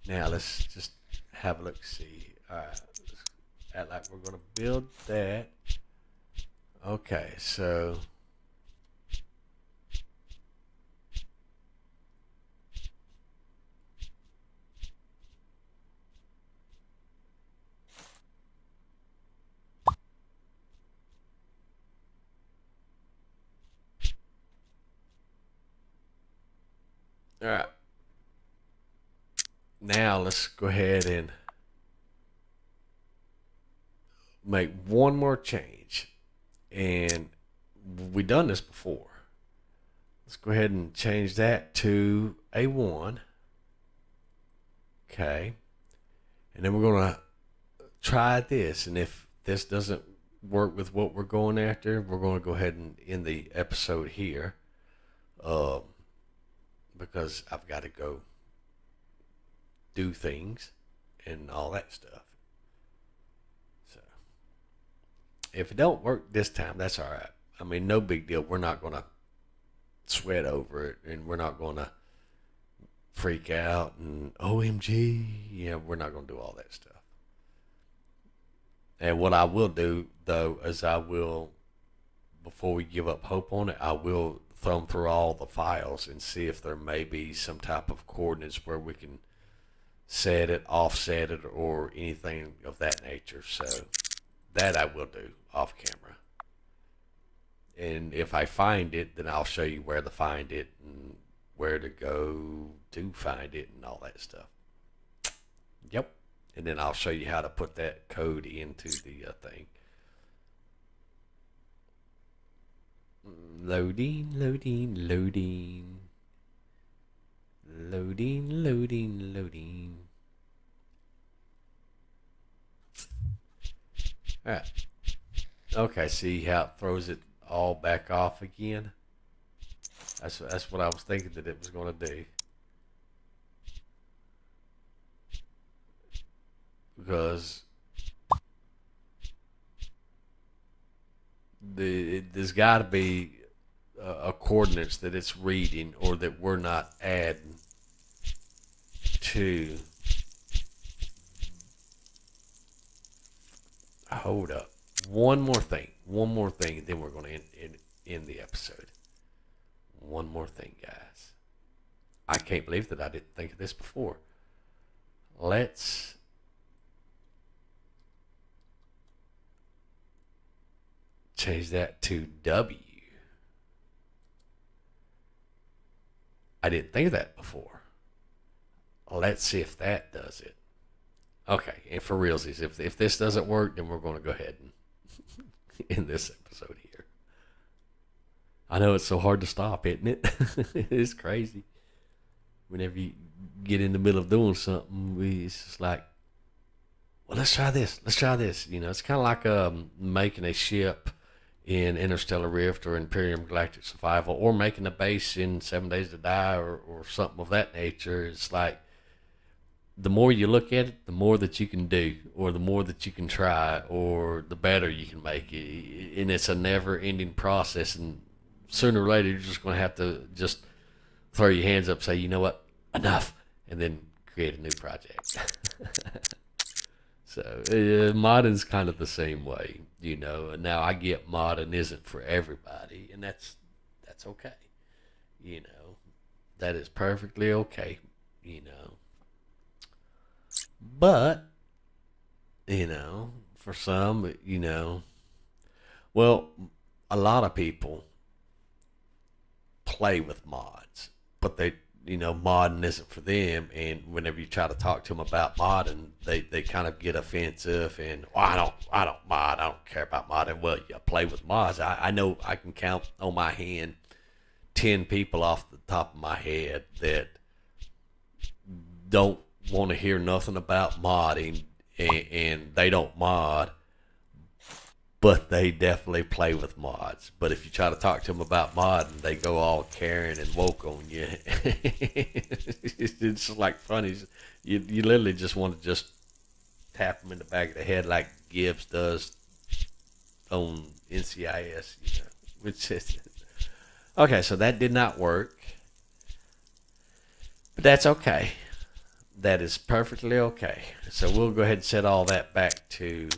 Now let's just have a look, see. All right. Act like we're going to build that. Okay, so all right. Now let's go ahead and make one more change. And we've done this before. Let's go ahead and change that to a 1. Okay. And then we're going to try this. And if this doesn't work with what we're going after, we're going to go ahead and end the episode here. Because I've got to go do things. and all that stuff. So if it don't work this time, that's all right. I mean, no big deal. We're not going to sweat over it, and we're not going to freak out and OMG. Yeah, we're not going to do all that stuff. And what I will do, though, is I will, before we give up hope on it, I will thumb through all the files and see if there may be some type of coordinates where we can set it, offset it, or anything of that nature. So that I will do off camera. And if I find it, then I'll show you where to find it and where to go to find it and all that stuff. Yep. And then I'll show you how to put that code into the thing. Loading, loading, loading. Loading, loading, loading. All right. Okay, see how it throws it all back off again? That's what I was thinking that it was going to do. Because there's got to be a coordinates that it's reading or that we're not adding to. Hold up. One more thing, and then we're going to end the episode. One more thing, guys. I can't believe that I didn't think of this before. Let's change that to W. I didn't think of that before. Let's see if that does it. Okay, and for realsies, if this doesn't work, then we're going to go ahead and end this episode here. I know it's so hard to stop, isn't it? It's crazy. Whenever you get in the middle of doing something, it's just like, well, let's try this. Let's try this. You know, it's kind of like making a ship in Interstellar Rift or Imperium Galactic Survival, or making a base in 7 Days to Die or something of that nature. It's like, the more you look at it, the more that you can do, or the more that you can try, or the better you can make it. And it's a never-ending process, and sooner or later you're just going to have to just throw your hands up, say, you know what, enough, and then create a new project. So modding's kind of the same way, you know. Now I get modding isn't for everybody, and that's okay, you know. That is perfectly okay, you know. But, you know, for some, you know, well, a lot of people play with mods, but they, you know, modding isn't for them. And whenever you try to talk to them about modding, they kind of get offensive and, well, I don't mod. I don't care about modding. Well, you play with mods. I know I can count on my hand 10 people off the top of my head that don't want to hear nothing about modding, and they don't mod, but they definitely play with mods. But if you try to talk to them about modding, they go all Karen and woke on you. It's just like funny. You literally just want to just tap them in the back of the head like Gibbs does on NCIS. You know, which is okay. So that did not work, but that's okay. That is perfectly okay. So we'll go ahead and set all that back to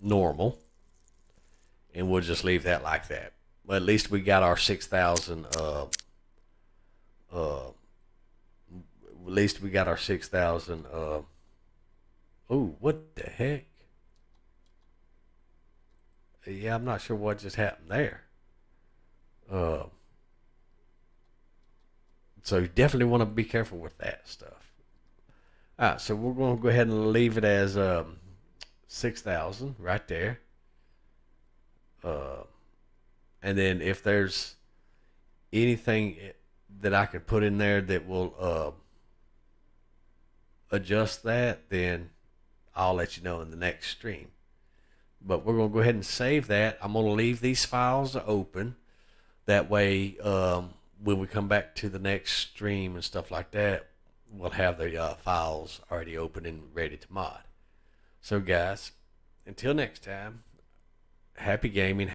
normal, and we'll just leave that like that. Well, at least we got our 6,000. At least we got our 6,000. Oh, what the heck? Yeah, I'm not sure what just happened there. So you definitely want to be careful with that stuff. All right, so we're going to go ahead and leave it as 6,000 right there. And then if there's anything that I could put in there that will adjust that, then I'll let you know in the next stream. But we're going to go ahead and save that. I'm going to leave these files open. That way, when we come back to the next stream and stuff like that, will have the files already open and ready to mod. So guys, until next time, happy gaming.